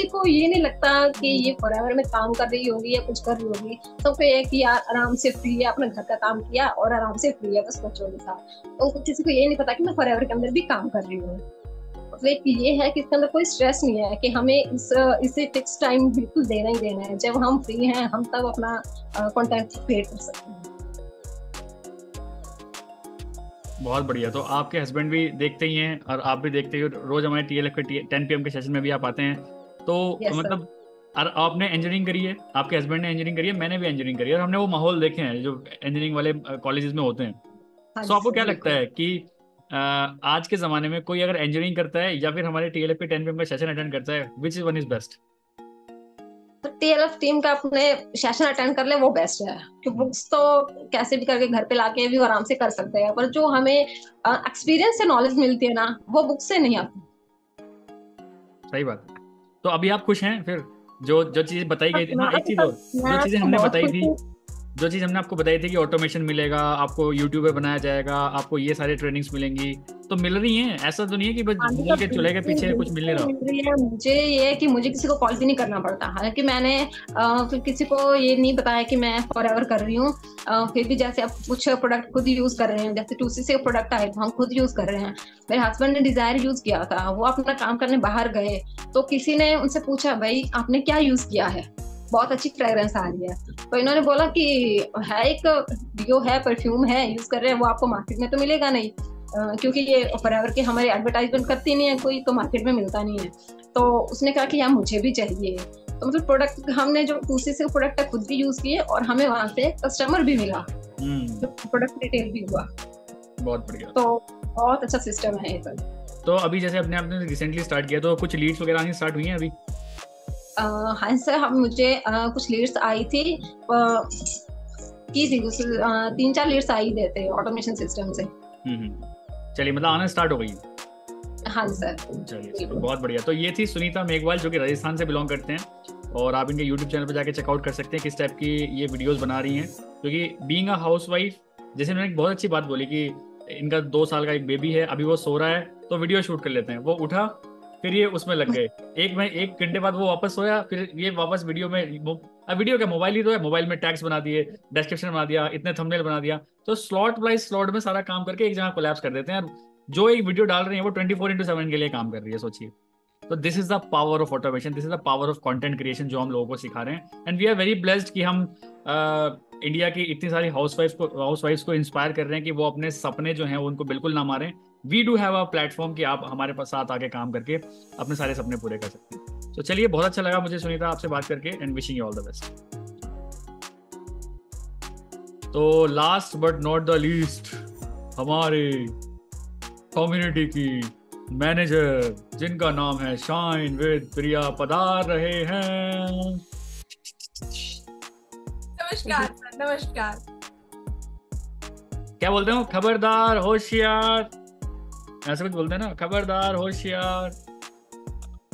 को ये नहीं लगता कि ये फॉरएवर में काम कर रही होगी या कुछ कर रही होगी, सबको ये कि यार आराम से फ्री है, अपने घर का काम किया और आराम से फ्री है बस बच्चों के साथ। उनको किसी को ये नहीं पता कि मैं फॉरएवर के अंदर भी काम कर रही हूँ। मतलब ये है कि इसके अंदर कोई स्ट्रेस नहीं है कि हमें इसे फिक्स टाइम बिल्कुल देना ही देना है। जब हम फ्री हैं हम तब अपना कंटेंट क्रिएट कर सकते हैं। बहुत बढ़िया। तो आपके हस्बैंड भी देखते ही हैं और आप भी देखते हो, रोज हमारे TLF के 10 PM के सेशन में भी आप आते हैं। तो मतलब आपने इंजीनियरिंग करी है, आपके हस्बैंड ने इंजीनियरिंग करी है, मैंने भी इंजीनियरिंग करी है, और हमने वो माहौल देखे हैं जो इंजीनियरिंग वाले कॉलेजेस में होते हैं। तो आपको क्या लगता है कि आज के ज़माने में कोई अगर इंजीनियरिंग करता है या फिर हमारे TLF के 10 PM का सेशन अटेंड करता है, which one is best? TLF team का अपने सेशन अटेंड कर ले वो बेस्ट है, क्योंकि बुक्स तो कैसे भी करके घर पे लाके भी आराम से कर सकते हैं, पर जो हमें एक्सपीरियंस से नॉलेज मिलती है ना, वो बुक से नहीं आती। सही बात है। तो अभी आप खुश हैं फिर जो चीज़ बताई गई थी? हाँ, एक चीज़ और, जो चीज़ें हमने बताई थी, जो चीज़ हमने आपको बताई थी कि ऑटोमेशन मिलेगा, आपको यूट्यूब पे बनाया जाएगा, आपको ये सारे ट्रेनिंग्स मिलेंगी, तो मिल रही हैं? ऐसा तो नहीं है कि बस मूल के चूल्हे के पीछे कुछ मिल नहीं रहा? मुझे ये है कि मुझे किसी को कॉल भी नहीं करना पड़ता। हालांकि मैंने फिर किसी को ये नहीं बताया कि मैं फॉरएवर कर रही हूँ, फिर भी जैसे अब कुछ प्रोडक्ट खुद यूज कर रहे हैं, जैसे 2C से प्रोडक्ट आए तो हम खुद यूज कर रहे हैं। मेरे हस्बैंड ने डिजायर यूज किया था, वो अपना काम करने बाहर गए तो किसी ने उनसे पूछा भाई आपने क्या यूज किया है, बहुत अच्छी फ्रेग्रेंस आ रही है, तो इन्होंने बोला कि है एक डियो है, परफ्यूम है, यूज कर रहे हैं, वो आपको मार्केट में तो मिलेगा नहीं, क्योंकि ये फॉरएवर के हमारे एडवर्टाइजमेंट करती नहीं है कोई, तो मार्केट में मिलता नहीं है। तो उसने कहा कि यार मुझे भी चाहिए। तो मतलब प्रोडक्ट हमने जो 2C से प्रोडक्ट है खुद भी यूज किए और हमें वहां से कस्टमर भी मिला, तो प्रोडक्ट रिटेल भी हुआ। बहुत बढ़िया। तो बहुत अच्छा सिस्टम है ये सब। तो अभी जैसे आपने रिसेंटली स्टार्ट किया, तो कुछ लीड्स वगैरह आनी स्टार्ट हुई हैं अभी? हाँ सर, मुझे कुछ लीड्स आई थी, की थी 3-4 लीड्स आई देते ऑटोमेशन सिस्टम से। चलिए, मतलब आना स्टार्ट हो गई? हाँ सर। चलिए, बहुत बढ़िया। तो ये थी सुनीता मेघवाल, जो कि राजस्थान से बिलोंग करते हैं, और आप इनके यूट्यूब चैनल पर जाके चेकआउट कर सकते हैं किस टाइप की ये वीडियोस बना रही हैं। क्योंकि बीइंग अ हाउसवाइफ, जैसे मैंने बहुत अच्छी बात बोली कि इनका 2 साल का एक बेबी है, अभी वो सो रहा है तो वीडियो शूट कर लेते हैं। वो उठा, फिर ये उसमें लग गए, 1 घंटे बाद वो वापस सोया, फिर ये वापस वीडियो में, वीडियो क्या, मोबाइल ही तो है, मोबाइल में टैग्स बना दिए, डिस्क्रिप्शन बना दिया, इतने थंबनेल बना दिया, तो स्लॉट बाय स्लॉट में सारा काम करके एक जगह कोलैप्स कर देते हैं। जो एक वीडियो डाल रहे हैं वो 24/7 के लिए काम कर रही है, सोचिए। तो this is the power of automation, this is the power of content creation जो हम लोगों को सिखा रहे हैं। And we are very blessed कि हम इंडिया की इतनी सारी हाउसवाइफ्स को इंस्पायर कर रहे हैं कि वो अपने सपने जो हैं उनको बिल्कुल ना मारें। We do have a platform कि आप हमारे पास साथ आके काम करके अपने सारे सपने पूरे कर सकते हैं। तो चलिए, बहुत अच्छा लगा मुझे सुनीता आपसे बात करके, and wishing you all the best. तो last but not the least, हमारे कम्युनिटी की मैनेजर जिनका नाम है शाइन विद प्रिया पधार रहे हैं। नमस्कार सर। नमस्कार। क्या बोलते हो? खबरदार होशियार, ऐसे कुछ बोलते हैं ना, खबरदार होशियार,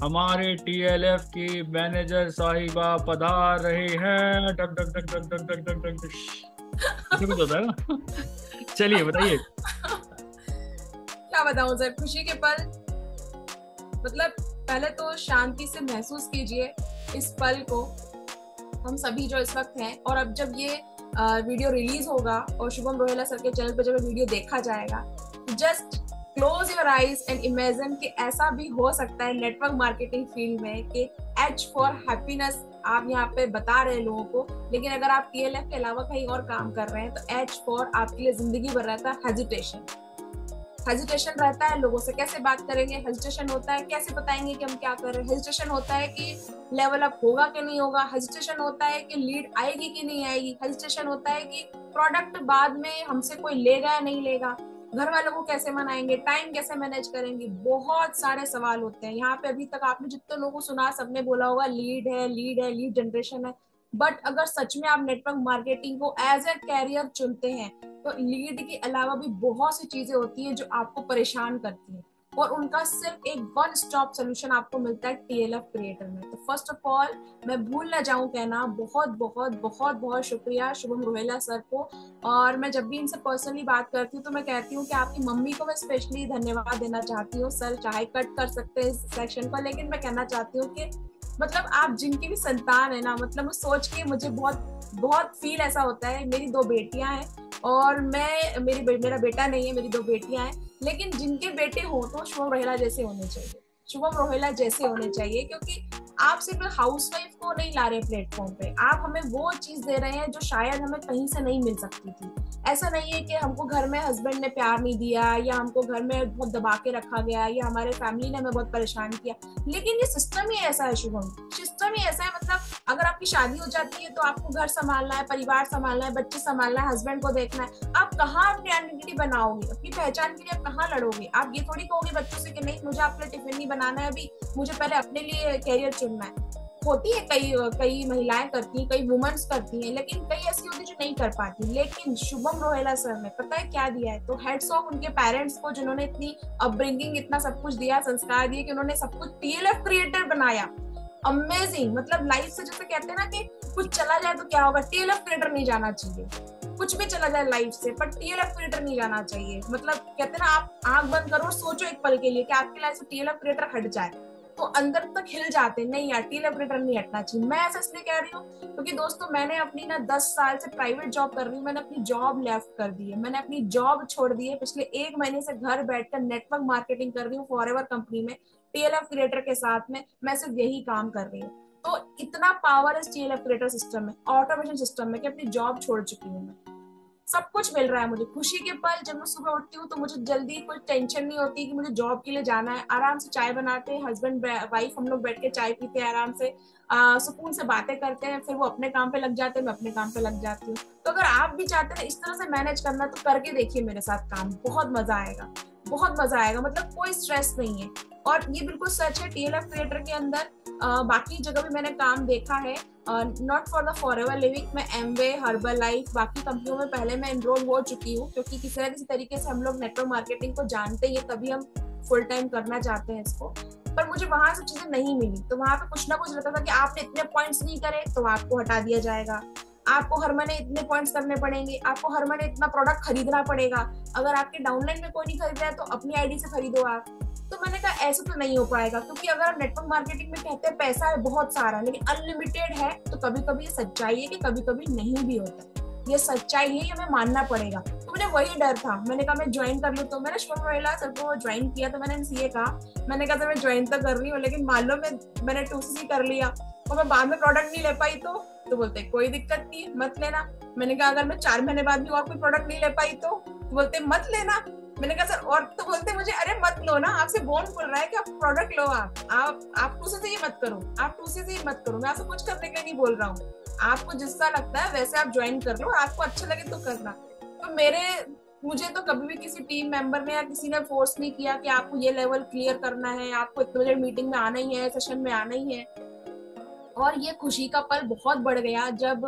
हमारे TLF की मैनेजर साहिबा पधार रहे हैं। Duck duck duck duck duck duck duck duck, ऐसे कुछ होता है ना। चलिए बताइए। क्या बताऊं सर, खुशी के पल, मतलब पहले तो शांति से महसूस कीजिए इस पल को, हम सभी जो इस वक्त हैं, और अब जब ये वीडियो रिलीज होगा और शुभम रोहेला सर के चैनल पे जब वीडियो देखा जाएगा, just close your eyes and imagine कि ऐसा भी हो सकता है नेटवर्क मार्केटिंग फील्ड में कि H फॉर हैप्पीनेस आप यहाँ पे बता रहे हैं लोगों को, लेकिन अगर आप TLF के अलावा कहीं और काम कर रहे हैं तो H फॉर आपके लिए जिंदगी भर रहता है हेजिटेशन। हेजिटेशन रहता है, लोगों से कैसे बात करेंगे, हेजिटेशन होता है कैसे बताएंगे कि हम क्या कर रहे हैं, हेजिटेशन होता है कि लेवल अप होगा कि नहीं होगा, हेजिटेशन होता है कि लीड आएगी कि नहीं आएगी, हेजिटेशन होता है कि प्रोडक्ट बाद में हमसे कोई लेगा या नहीं लेगा, घर वालों को कैसे मनाएंगे, टाइम कैसे मैनेज करेंगे, बहुत सारे सवाल होते हैं। यहाँ पे अभी तक आपने जितने लोगों को सुना सबने बोला होगा लीड है, लीड है, लीड जनरेशन है, बट अगर सच में आप नेटवर्क मार्केटिंग को एज ए कैरियर चुनते हैं तो लीड के अलावा भी बहुत सी चीजें होती हैं जो आपको परेशान करती हैं, और उनका सिर्फ एक वन स्टॉप सोल्यूशन आपको मिलता है TLF क्रिएटर में। तो फर्स्ट ऑफ ऑल मैं भूल ना जाऊं कहना बहुत बहुत बहुत बहुत शुक्रिया शुभम रोहेला सर को, और मैं जब भी इनसे पर्सनली बात करती हूँ तो मैं कहती हूँ कि आपकी मम्मी को मैं स्पेशली धन्यवाद देना चाहती हूँ। सर चाहे कट कर सकते हैं इस सेक्शन को, लेकिन मैं कहना चाहती हूँ कि मतलब आप जिनकी भी संतान है ना, मतलब मैं सोच के मुझे बहुत बहुत फील ऐसा होता है। मेरी 2 बेटियां हैं और मेरा बेटा नहीं है, मेरी 2 बेटियां हैं, लेकिन जिनके बेटे हो तो शुभम रोहेला जैसे होने चाहिए, शुभम रोहेला जैसे होने चाहिए, क्योंकि आप सिर्फ हाउसवाइफ को नहीं ला रहे प्लेटफॉर्म पे, आप हमें वो चीज दे रहे हैं जो शायद हमें कहीं से नहीं मिल सकती थी। ऐसा नहीं है कि हमको घर में हस्बैंड ने प्यार नहीं दिया या हमको घर में बहुत दबा के रखा गया या हमारे फैमिली ने हमें बहुत परेशान किया, लेकिन ये सिस्टम ही ऐसा है शुभम, सिस्टम ही ऐसा है। मतलब अगर आपकी शादी हो जाती है तो आपको घर संभालना है, परिवार संभालना है, बच्चे संभालना है, हस्बैंड को देखना है, आप कहाँ अपनी आइडेंटिटी बनाओगे, अपनी पहचान के लिए आप कहाँ लड़ोगे? आप ये थोड़ी कहोगे बच्चों से कि नहीं मुझे आपके लिए टिफिन नहीं बनाना है, अभी मुझे पहले अपने लिए कैरियर चुनना है। होती है, कई महिलाएं करती हैं, कई वुमेन्स करती हैं, लेकिन कई ऐसी होती है जो नहीं कर पाती। लेकिन शुभम रोहेला सर ने पता है क्या दिया है, तो हेड्स ऑफ उनके पेरेंट्स को जिन्होंने इतनी अपब्रिंगिंग, इतना सब कुछ दिया, संस्कार दिए कि उन्होंने सब कुछ TLF क्रिएटर बनाया। अमेजिंग, मतलब लाइफ से जैसे कहते हैं ना कि कुछ चला जाए तो क्या होगा, TLF क्रिएटर नहीं जाना चाहिए। कुछ भी चला जाए लाइफ से पर TLF क्रिएटर नहीं जाना चाहिए। मतलब कहते हैं ना, आप आंख बंद करो और सोचो एक पल के लिए कि आपकी लाइफ से TLF क्रिएटर हट जाए तो अंदर तक हिल जाते, नहीं यार TLF क्रिएटर नहीं हटना चाहिए। मैं ऐसा इसलिए कह रही हूँ क्योंकि दोस्तों मैंने अपनी ना 10 साल से प्राइवेट जॉब कर रही हूँ, मैंने अपनी जॉब लेफ्ट कर दी है, मैंने अपनी जॉब छोड़ दी है, पिछले 1 महीने से घर बैठकर नेटवर्क मार्केटिंग कर रही हूँ फॉरएवर कंपनी में, TLF क्रिएटर के साथ में मैं सिर्फ यही काम कर रही हूँ। तो इतना पावर इस TLF क्रिएटर सिस्टम में, ऑटोमेशन सिस्टम में, कि अपनी जॉब छोड़ चुकी हूँ मैं। सब कुछ मिल रहा है मुझे, खुशी के पल। जब मैं सुबह उठती हूँ तो मुझे जल्दी कोई टेंशन नहीं होती कि मुझे जॉब के लिए जाना है, आराम से चाय बनाते हैं, हस्बैंड वाइफ हम लोग बैठ के चाय पीते हैं, आराम से सुकून से बातें करते हैं, फिर वो अपने काम पे लग जाते हैं, मैं अपने काम पे लग जाती हूँ। तो अगर आप भी चाहते हैं इस तरह से मैनेज करना तो करके देखिए मेरे साथ काम, बहुत मजा आएगा, बहुत मजा आएगा। मतलब कोई स्ट्रेस नहीं है, और ये बिल्कुल सच है TLF क्रिएटर के अंदर। बाकी जगह भी मैंने काम देखा है, not for the forever living, मैं एमवे, हर्बल लाइफ, बाकी कंपनियों में पहले मैं एनरोल हो चुकी हूँ, क्योंकि किसी न किसी तरीके से हम लोग नेटवर्क मार्केटिंग को जानते हैं, तभी हम फुल टाइम करना चाहते हैं इसको। पर मुझे वहां से चीजें नहीं मिली, तो वहां पे कुछ ना कुछ रहता था कि आपने इतने पॉइंट्स नहीं करे तो आपको हटा दिया जाएगा, आपको हर महीने इतने पॉइंट्स करने पड़ेंगे, आपको हर महीने इतना प्रोडक्ट खरीदना पड़ेगा, अगर आपके डाउनलाइन में कोई नहीं खरीद रहा है तो अपनी आईडी से खरीदो आप। तो मैंने कहा ऐसे तो नहीं हो पाएगा, क्योंकि अगर आप नेटवर्क मार्केटिंग में कहते हैं पैसा है बहुत सारा लेकिन अनलिमिटेड है, तो कभी कभी ये सच्चाई है कि कभी कभी नहीं भी होता। ये सच्चाई है, ये हमें मानना पड़ेगा। तो मुझे वही डर था, मैंने कहा मैं ज्वाइन कर लूँ। तो मैंने शुभम रोहेला सर को ज्वाइन किया, तो मैंने इनसे ये कहा, मैंने कहा मैं ज्वाइन तो कर रही हूँ लेकिन मान लो मैंने 2CC कर लिया और मैं बाद में प्रोडक्ट नहीं ले पाई तो बोलते कोई दिक्कत नहीं, मत लेना। मैंने कहा अगर मैं 4 महीने बाद भी और कोई प्रोडक्ट नहीं ले पाई तो बोलते मत लेना। मैंने कहा सर और, तो बोलते मुझे अरे मत लो ना, आपसे बोन बोल रहा है कि आप प्रोडक्ट लो, आप 2CC ही मत करो, आप 2CC ही मत करो, मैं आपसे कुछ करने के लिए नहीं बोल रहा हूँ, आपको जिसका लगता है वैसे आप ज्वाइन कर लो, आपको अच्छा लगे तो करना। तो मुझे तो कभी भी किसी टीम मेंबर ने या किसी ने फोर्स नहीं किया कि आपको ये लेवल क्लियर करना है, आपको इतने बजे मीटिंग में आना ही है, सेशन में आना ही है। और ये खुशी का पल बहुत बढ़ गया जब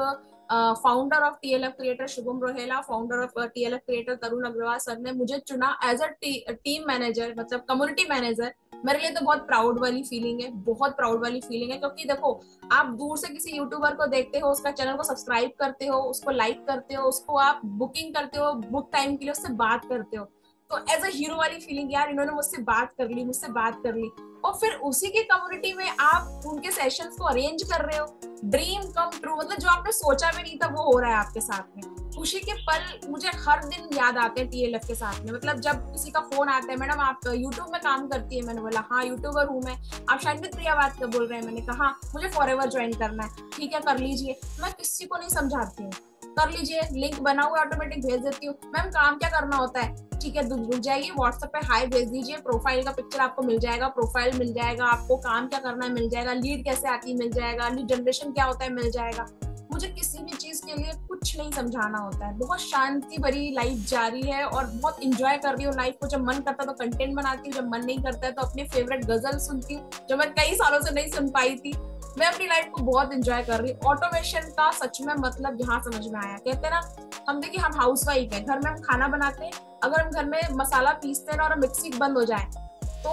founder of TLF creator Shubham Rohela, founder of TLF creator Tarun Agarwal sir ने मुझे चुना एज अ टीम मैनेजर, मतलब कम्युनिटी मैनेजर। मेरे लिए तो बहुत प्राउड वाली फीलिंग है, बहुत प्राउड वाली फीलिंग है, क्योंकि देखो आप दूर से किसी यूट्यूबर को देखते हो, उसका चैनल को सब्सक्राइब करते हो, उसको लाइक करते हो, उसको आप बुकिंग करते हो, बुक टाइम के लिए उससे बात करते हो, तो एज अ हीरो वाली फीलिंग, यार इन्होंने मुझसे बात कर ली, और फिर उसी की कम्युनिटी में आप उनके सेशंस को अरेंज कर रहे हो। ड्रीम कम ट्रू, मतलब जो आपने सोचा भी नहीं था वो हो रहा है आपके साथ में। खुशी के पल मुझे हर दिन याद आते हैं TLF के साथ में। मतलब जब किसी का फोन आता है, मैडम आप यूट्यूब में काम करती है, मैंने बोला हाँ यूट्यूबर हूँ मैं। आप शायद प्रिया बात कर बोल रहे हैं, मैंने कहा मुझे फॉरएवर ज्वाइन करना है, ठीक है कर लीजिए। मैं किसी को नहीं समझाती हूँ, कर लीजिए, लिंक बना हुआ ऑटोमेटिक भेज देती हूँ। मैम काम क्या करना होता है, ठीक है रुक जाइए, व्हाट्सएप पे हाई भेज दीजिए, प्रोफाइल का पिक्चर आपको मिल जाएगा, प्रोफाइल मिल जाएगा, आपको काम क्या करना है मिल जाएगा, लीड कैसे आती है मिल जाएगा, लीड जनरेशन क्या होता है मिल जाएगा। मुझे किसी भी चीज के लिए कुछ नहीं समझाना होता है। बहुत शांति भरी लाइफ जारी है और बहुत इंजॉय कर रही हूँ लाइफ को। जब मन करता है तो कंटेंट बनाती हूँ, जब मन नहीं करता है तो अपने फेवरेट गजल सुनती हूँ जो मैं कई सालों से नहीं सुन पाई थी। मैं अपनी लाइफ को बहुत एंजॉय कर रही हूँ। ऑटोमेशन का सच में मतलब यहाँ समझ में आया। कहते हैं ना, हम देखिए हम हाउसवाइफ है, घर में हम खाना बनाते हैं, अगर हम घर में मसाला पीसते हैं ना और मिक्सी बंद हो जाए तो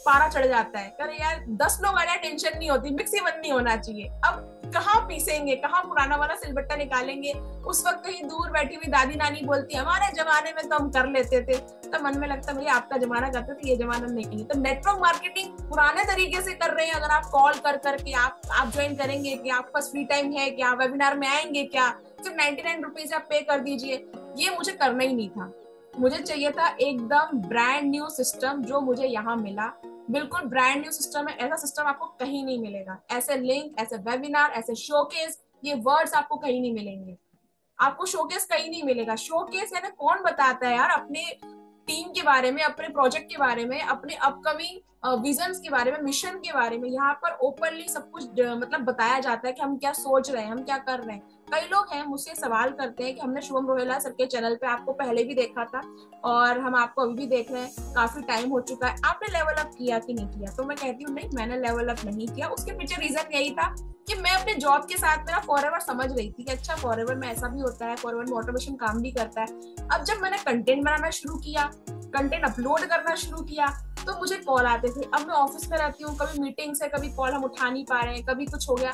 पारा चढ़ जाता है। अरे यार 10 लोग आ जाए टेंशन नहीं होती, मिक्सी बंद नहीं होना चाहिए। अब कहाँ पीसेंगे, कहाँ पुराना वाला सिलबट्टा निकालेंगे। उस वक्त कहीं दूर बैठी हुई दादी नानी बोलती हमारे जमाने में तो हम कर लेते थे। तो मन में लगता है भैया आपका जमाना करते थे, ये जमाना नहीं। तो नेटवर्क मार्केटिंग पुराने तरीके से कर रहे हैं। अगर आप कॉल कर करके आप ज्वाइन करेंगे कि आपके पास फ्री टाइम है क्या, वेबिनार में आएंगे क्या, सिर्फ 99 रुपीज आप पे कर दीजिए। ये मुझे करना ही नहीं था। मुझे चाहिए था एकदम ब्रांड न्यू सिस्टम जो मुझे यहाँ मिला। बिल्कुल ब्रांड न्यू सिस्टम है। ऐसा सिस्टम आपको कहीं नहीं मिलेगा। ऐसे लिंक, ऐसे वेबिनार, ऐसे शोकेस, ये वर्ड्स आपको कहीं नहीं मिलेंगे। आपको शोकेस कहीं नहीं मिलेगा। शोकेस यानी कौन बताता है यार अपने टीम के बारे में, अपने प्रोजेक्ट के बारे में, अपने अपकमिंग विजन्स के बारे में, मिशन के बारे में। यहाँ पर ओपनली सब कुछ मतलब बताया जाता है कि हम क्या सोच रहे हैं, हम क्या कर रहे हैं। कई लोग हैं मुझसे सवाल करते हैं कि हमने शुभम रोहेला सर के चैनल पे आपको पहले भी देखा था और हम आपको अभी भी देख रहे हैं, काफी टाइम हो चुका है, आपने लेवल अप किया कि नहीं किया। तो मैं कहती हूँ नहीं, मैंने लेवल अप नहीं किया। उसके पीछे रीजन यही था कि मैं अपने जॉब के साथ मेरा फॉरएवर समझ रही थी कि अच्छा फॉरएवर में ऐसा भी होता है, फॉरएवर में ऑटोमेशन काम भी करता है। अब जब मैंने कंटेंट बनाना शुरू किया, कंटेंट अपलोड करना शुरू किया, तो मुझे कॉल आते थे। अब मैं ऑफिस में रहती हूँ, कभी मीटिंग्स है, कभी कॉल हम उठा नहीं पा रहे हैं, कभी कुछ हो गया,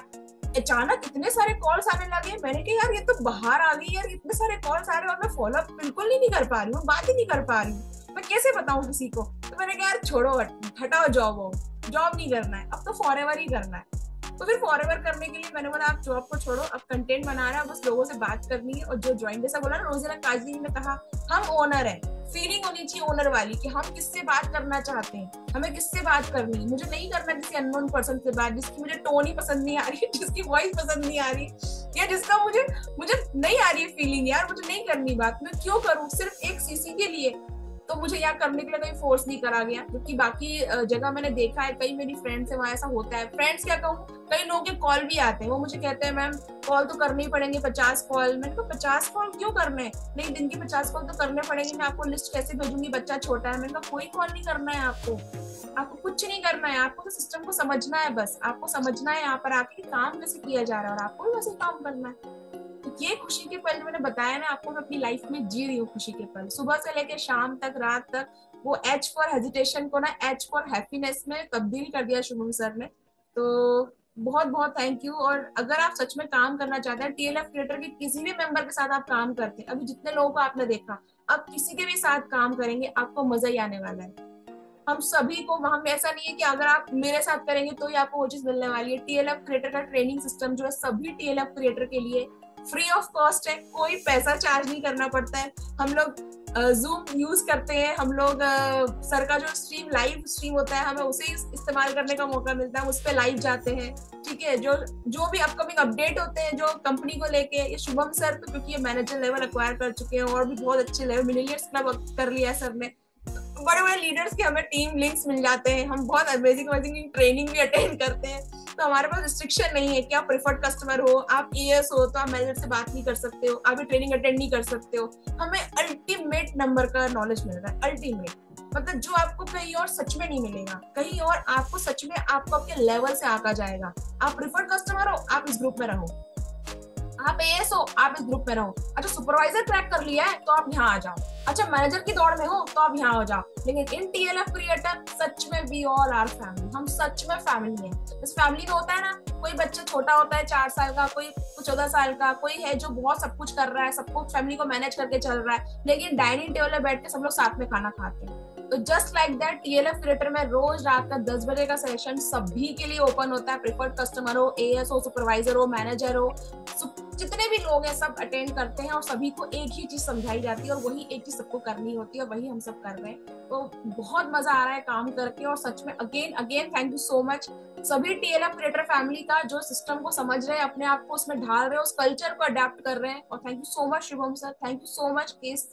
अचानक इतने सारे कॉल्स आने लगे। मैंने कहा यार ये तो बाहर आ गई यार, इतने सारे कॉल्स आ रहे हैं और मैं फॉलो अप बिल्कुल नहीं कर पा रही हूँ, बात ही नहीं कर पा रही हूँ, मैं कैसे बताऊँ किसी को। तो मैंने कहा यार छोड़ो, हटाओ जॉब नहीं करना है, अब तो फॉरएवर ही करना है। तो फिर फॉरएवर करने के लिए मैंने बोला आप जॉब को छोड़ो, अब कंटेंट बना रहा है, बस लोगों से बात करनी है। और जो ज्वाइन, जैसा बोला ना रोजेला काजी ने कहा, हम ओनर है, फीलिंग होनी चाहिए ओनर वाली कि हम किससे बात करना चाहते हैं, हमें किससे बात करनी है। मुझे नहीं करना किसी अननोन पर्सन से बात जिसकी मुझे टोन ही पसंद नहीं आ रही, जिसकी वॉइस पसंद नहीं आ रही, या जिसका मुझे नहीं आ रही है फीलिंग, यार मुझे नहीं करनी बात, मैं क्यों करूँ सिर्फ एक सीसी के लिए। तो मुझे यहाँ करने के लिए कहीं फोर्स नहीं करा गया, क्योंकि बाकी जगह मैंने देखा है, कई मेरी फ्रेंड्स है वहाँ ऐसा होता है। फ्रेंड्स क्या कहूँ, कई लोगों के कॉल भी आते हैं, वो मुझे कहते हैं मैम कॉल तो करने ही पड़ेंगे 50 कॉल। मैंने कहा 50 कॉल क्यों करने, नहीं दिन के 50 कॉल तो करने पड़ेंगे, मैं आपको लिस्ट कैसे भेजूंगी, बच्चा छोटा है। मैंने कहा कोई कॉल नहीं करना है आपको कुछ नहीं करना है, आपको तो सिस्टम को समझना है, बस आपको समझना है यहाँ पर आके काम कैसे किया जा रहा है और आपको भी वैसे काम करना है। तो ये खुशी के पल जो मैंने बताया ना आपको, मैं अपनी लाइफ में जी रही हूँ खुशी के पल, सुबह से लेकर शाम तक, रात तक। वो H फॉर हेजिटेशन को ना H फॉर हैप्पीनेस में तब्दील कर दिया शुभम सर ने। तो बहुत बहुत थैंक यू। और अगर आप सच में काम करना चाहते हैं, TLF क्रिएटर के किसी भी मेंबर के साथ आप काम करते हैं, अभी जितने लोगों को आपने देखा, आप किसी के भी साथ काम करेंगे आपको मजा ही आने वाला है। हम सभी को, हम ऐसा नहीं है कि अगर आप मेरे साथ करेंगे तो ही आपको वो चीज मिलने वाली है। TLF क्रिएटर का ट्रेनिंग सिस्टम जो है सभी TLF क्रिएटर के लिए फ्री ऑफ कॉस्ट है, कोई पैसा चार्ज नहीं करना पड़ता है। हम लोग जूम यूज करते हैं, हम लोग सर का जो लाइव स्ट्रीम होता है, हमें उसे इस्तेमाल करने का मौका मिलता है, उस पर लाइव जाते हैं। ठीक है, जो भी अपकमिंग अपडेट होते हैं जो कंपनी को लेके, ये शुभम सर तो क्योंकि ये मैनेजर लेवल एक्वायर कर चुके हैं और भी बहुत अच्छे लेवल मिलियर्स क्लब कर लिया है सर ने, बड़े बड़े लीडर्स के हमें टीम लिंक्स मिल जाते हैं, हम बहुत अमेजिंग ट्रेनिंग भी अटेंड करते हैं। तो हमारे पास रिस्ट्रिक्शन नहीं है कि आप प्रेफर्ड कस्टमर हो, आप ES हो तो आप मैनेजर से बात नहीं कर सकते हो, आप ट्रेनिंग अटेंड नहीं कर सकते हो। हमें अल्टीमेट नंबर का नॉलेज मिल रहा है, अल्टीमेट, मतलब जो आपको कहीं और सच में नहीं मिलेगा, कहीं और आपको सच में आपको आपके लेवल से आका जाएगा। आप प्रेफर्ड कस्टमर हो, आप इस ग्रुप में रहो, आप AS हो, आप इस ग्रुप में रहो। अच्छा सुपरवाइजर क्रैक कर लिया है तो आप यहाँ आ जाओ, अच्छा मैनेजर की दौड़ में हो तो आप यहाँ हो जाओ, लेकिन इन TLF क्रिएटर सच में वी ऑल आर फैमिली, हम सच में फैमिली हैं। इस फैमिली में होता है ना, कोई बच्चा छोटा होता है 4 साल का, कोई 14 साल का, कोई है जो बहुत सब कुछ कर रहा है, सबको फैमिली को मैनेज करके चल रहा है, लेकिन डाइनिंग टेबल में बैठ के सब लोग साथ में खाना खाते हैं। तो just like that TLF creator में रोज रात का 10 बजे का सेशन सभी के लिए ओपन होता है। प्रिफर्ड कस्टमर हो, AS हो, सुपरवाइजर हो, मैनेजर हो, जितने भी लोग हैं सब अटेंड करते हैं और सभी को एक ही चीज समझाई जाती है और वही एक चीज सबको करनी होती है और वही हम सब कर रहे हैं। तो बहुत मजा आ रहा है काम करके और सच में again thank you so much सभी TLF क्रिएटर फैमिली का जो सिस्टम को समझ रहे हैं, अपने आप को उसमें ढाल रहे हैं, उस कल्चर को अडेप्ट कर रहे हैं। और thank you so much Shubham sir, thank you so much इस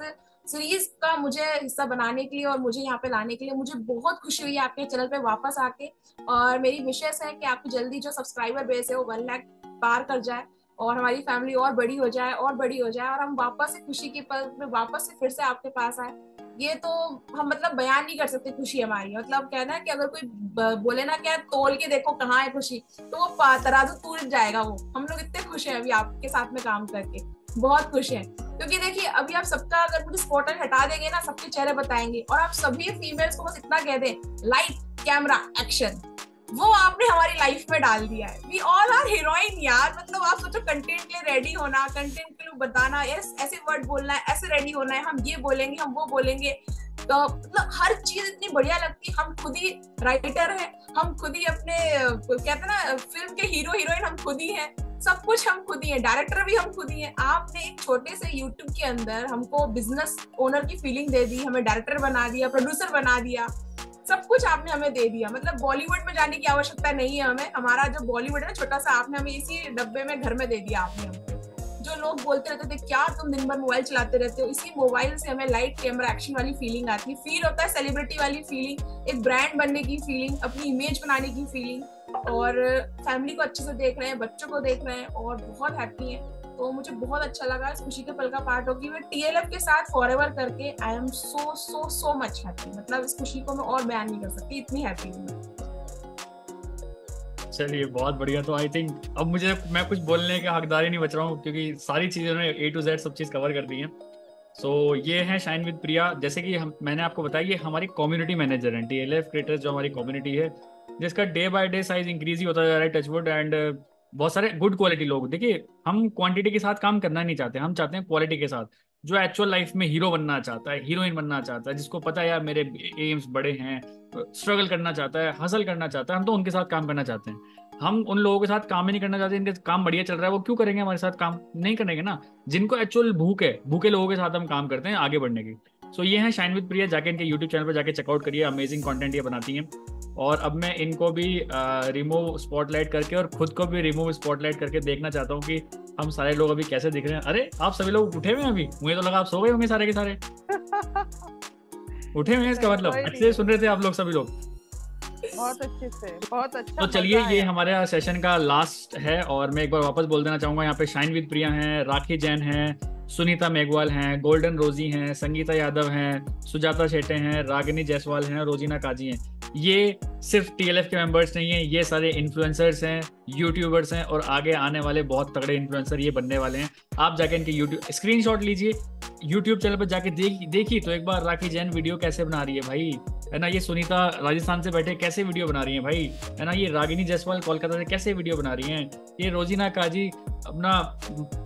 सीरीज का मुझे हिस्सा बनाने के लिए और मुझे यहाँ पे लाने के लिए। मुझे बहुत खुशी हुई आपके चैनल पे वापस आके, और मेरी विशेष है कि आपकी जल्दी जो सब्सक्राइबर बेस है वो 1 लाख पार कर जाए और हमारी फैमिली और बड़ी हो जाए और हम वापस से खुशी के पल में वापस से फिर से आपके पास आए। ये तो हम मतलब बयान नहीं कर सकते खुशी हमारी। मतलब कहना है कि अगर कोई बोले ना क्या तोल के देखो कहाँ है खुशी, तो वो तराजू टूट जाएगा। वो हम लोग इतने खुश हैं अभी आपके साथ में काम करके, बहुत खुश हैं। क्योंकि देखिए अभी आप सबका अगर मुझे स्पॉटलाइट हटा देंगे ना, सबके चेहरे बताएंगे और आप सभी फीमेल्स को बस इतना कह दें लाइट कैमरा एक्शन, वो आपने हमारी लाइफ में डाल दिया है। वी ऑल आर हीरोइन यार। मतलब आप सोचो कंटेंट के लिए रेडी होना, कंटेंट के लिए बताना, ऐसे वर्ड बोलना है, ऐसे रेडी होना है, हम ये बोलेंगे, हम वो बोलेंगे, तो मतलब हर चीज इतनी बढ़िया लगती है। हम खुद ही राइटर हैं, हम खुद ही अपने कहते हैं ना फिल्म के हीरो हीरोइन हम खुद ही हैं, सब कुछ हम खुद ही हैं, डायरेक्टर भी हम खुद ही हैं। आपने एक छोटे से यूट्यूब के अंदर हमको बिजनेस ओनर की फीलिंग दे दी, हमें डायरेक्टर बना दिया, प्रोड्यूसर बना दिया, सब कुछ आपने हमें दे दिया। मतलब बॉलीवुड में जाने की आवश्यकता नहीं है हमें। हमारा जो बॉलीवुड है ना छोटा सा, आपने हमें इसी डब्बे में घर में दे दिया आपने हमको। जो लोग बोलते रहते थे क्या तुम दिन भर मोबाइल चलाते रहते हो, इसी मोबाइल से हमें लाइट कैमरा एक्शन वाली फीलिंग आती है, फील होता है सेलिब्रिटी वाली फीलिंग, एक ब्रांड बनने की फीलिंग, अपनी इमेज बनाने की फीलिंग, और फैमिली को अच्छे से देख रहे हैं, बच्चों को देख रहे हैं और बहुत हैप्पी हैं। तो मुझे बहुत अच्छा लगा इस खुशी के पल का पार्ट होगी मैं TLF के साथ फॉरएवर करके। I am so much happy. मतलब इस खुशी को मैं और बयान नहीं कर सकती, इतनी हैप्पी हूँ। चलिए बहुत बढ़िया। तो आई थिंक अब मैं कुछ बोलने का हकदार ही नहीं बच रहा हूँ, क्योंकि सारी चीजें उन्होंने A to Z सब चीज कवर कर दी हैं। सो ये है शाइन विद प्रिया। जैसे कि मैंने आपको बताया ये हमारी कम्युनिटी मैनेजर हैं, TLF क्रिएटर्स जो हमारी कम्युनिटी है, जिसका day by day size increase ही होता जा रहा है, टचवुड। एंड बहुत सारे गुड क्वालिटी लोग, देखिए हम क्वांटिटी के साथ काम करना नहीं चाहते, हम चाहते हैं क्वालिटी के साथ। जो एक्चुअल लाइफ में हीरो बनना चाहता है, हीरोइन बनना चाहता है, जिसको पता है यार मेरे एम्स बड़े हैं, स्ट्रगल करना चाहता है, हसल करना चाहता है, हम तो उनके साथ काम करना चाहते हैं। हम उन लोगों के साथ काम ही नहीं करना चाहते, इनके काम बढ़िया चल रहा है वो क्यों करेंगे हमारे साथ काम, नहीं करेंगे ना। जिनको एक्चुअल भूख है, भूखे लोगों के साथ हम काम करते हैं आगे बढ़ने की। सो ये है शाइन विद प्रिया, जाके इनके यूट्यूब चैनल पर जाके चेकआउट करिए, अमेजिंग कंटेंट ये बनाती हैं। और अब मैं इनको भी रिमूव स्पॉटलाइट करके और खुद को भी रिमूव स्पॉटलाइट करके देखना चाहता हूँ कि हम सारे लोग अभी कैसे दिख रहे हैं। अरे आप सभी लोग उठे हुए हैं अभी, मुझे तो लगा आप सो गए होंगे सारे के सारे। उठे हुए हैं इसका मतलब अच्छे से सुन रहे थे आप लोग सभी लोग, बहुत अच्छे से, बहुत अच्छा। तो चलिए ये हमारे सेशन का लास्ट है और मैं एक बार वापस बोल देना चाहूंगा, यहाँ पे शाइन विद प्रिया हैं, राखी जैन हैं, सुनीता मेघवाल हैं, गोल्डन रोजी हैं, संगीता यादव हैं, सुजाता शेट्टे हैं, रागिनी जायसवाल हैं, रोजीना काजी हैं। ये सिर्फ TLF के मेंबर्स नहीं हैं, ये सारे इन्फ्लुएंसर्स हैं, यूट्यूबर्स हैं और आगे आने वाले बहुत तगड़े इन्फ्लुएंसर ये बनने वाले हैं। आप जाके इनके यूट्यूब स्क्रीनशॉट लीजिए, यूट्यूब चैनल पर जाके देखिए तो एक बार राखी जैन वीडियो कैसे बना रही है भाई, है ना। ये सुनीता राजस्थान से बैठे कैसे वीडियो बना रही है भाई, है ना। ये रागिनी जायसवाल कोलकाता से कैसे वीडियो बना रही हैं। ये रोजीना काजी अपना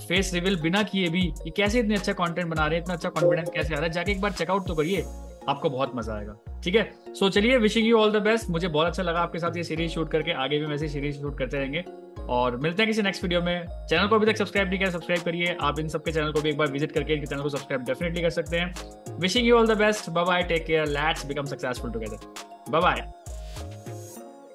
फेस रिवील बिना किए भी ये कैसे इतने अच्छा कंटेंट बना रहे हैं, इतना अच्छा कॉन्फिडेंस कैसे आ रहा है, जाके एक बार चेकआउट तो करिए, आपको बहुत मजा आएगा। ठीक है, सो चलिए wishing you all the best. मुझे बहुत अच्छा लगा आपके साथ ये सीरीज शूट करके, आगे भी वैसे सीरीज शूट करते रहेंगे और मिलते हैं किसी नेक्स्ट वीडियो में। चैनल को अभी तक सब्सक्राइब नहीं किया, सब्सक्राइब करिए। आप इन सबके चैनल को भी एक बार विजिट करके इनके चैनल को सब्सक्राइब डेफिनेटली कर सकते हैं। Wishing you all the best, bye bye, take care, let's become successful together, bye bye.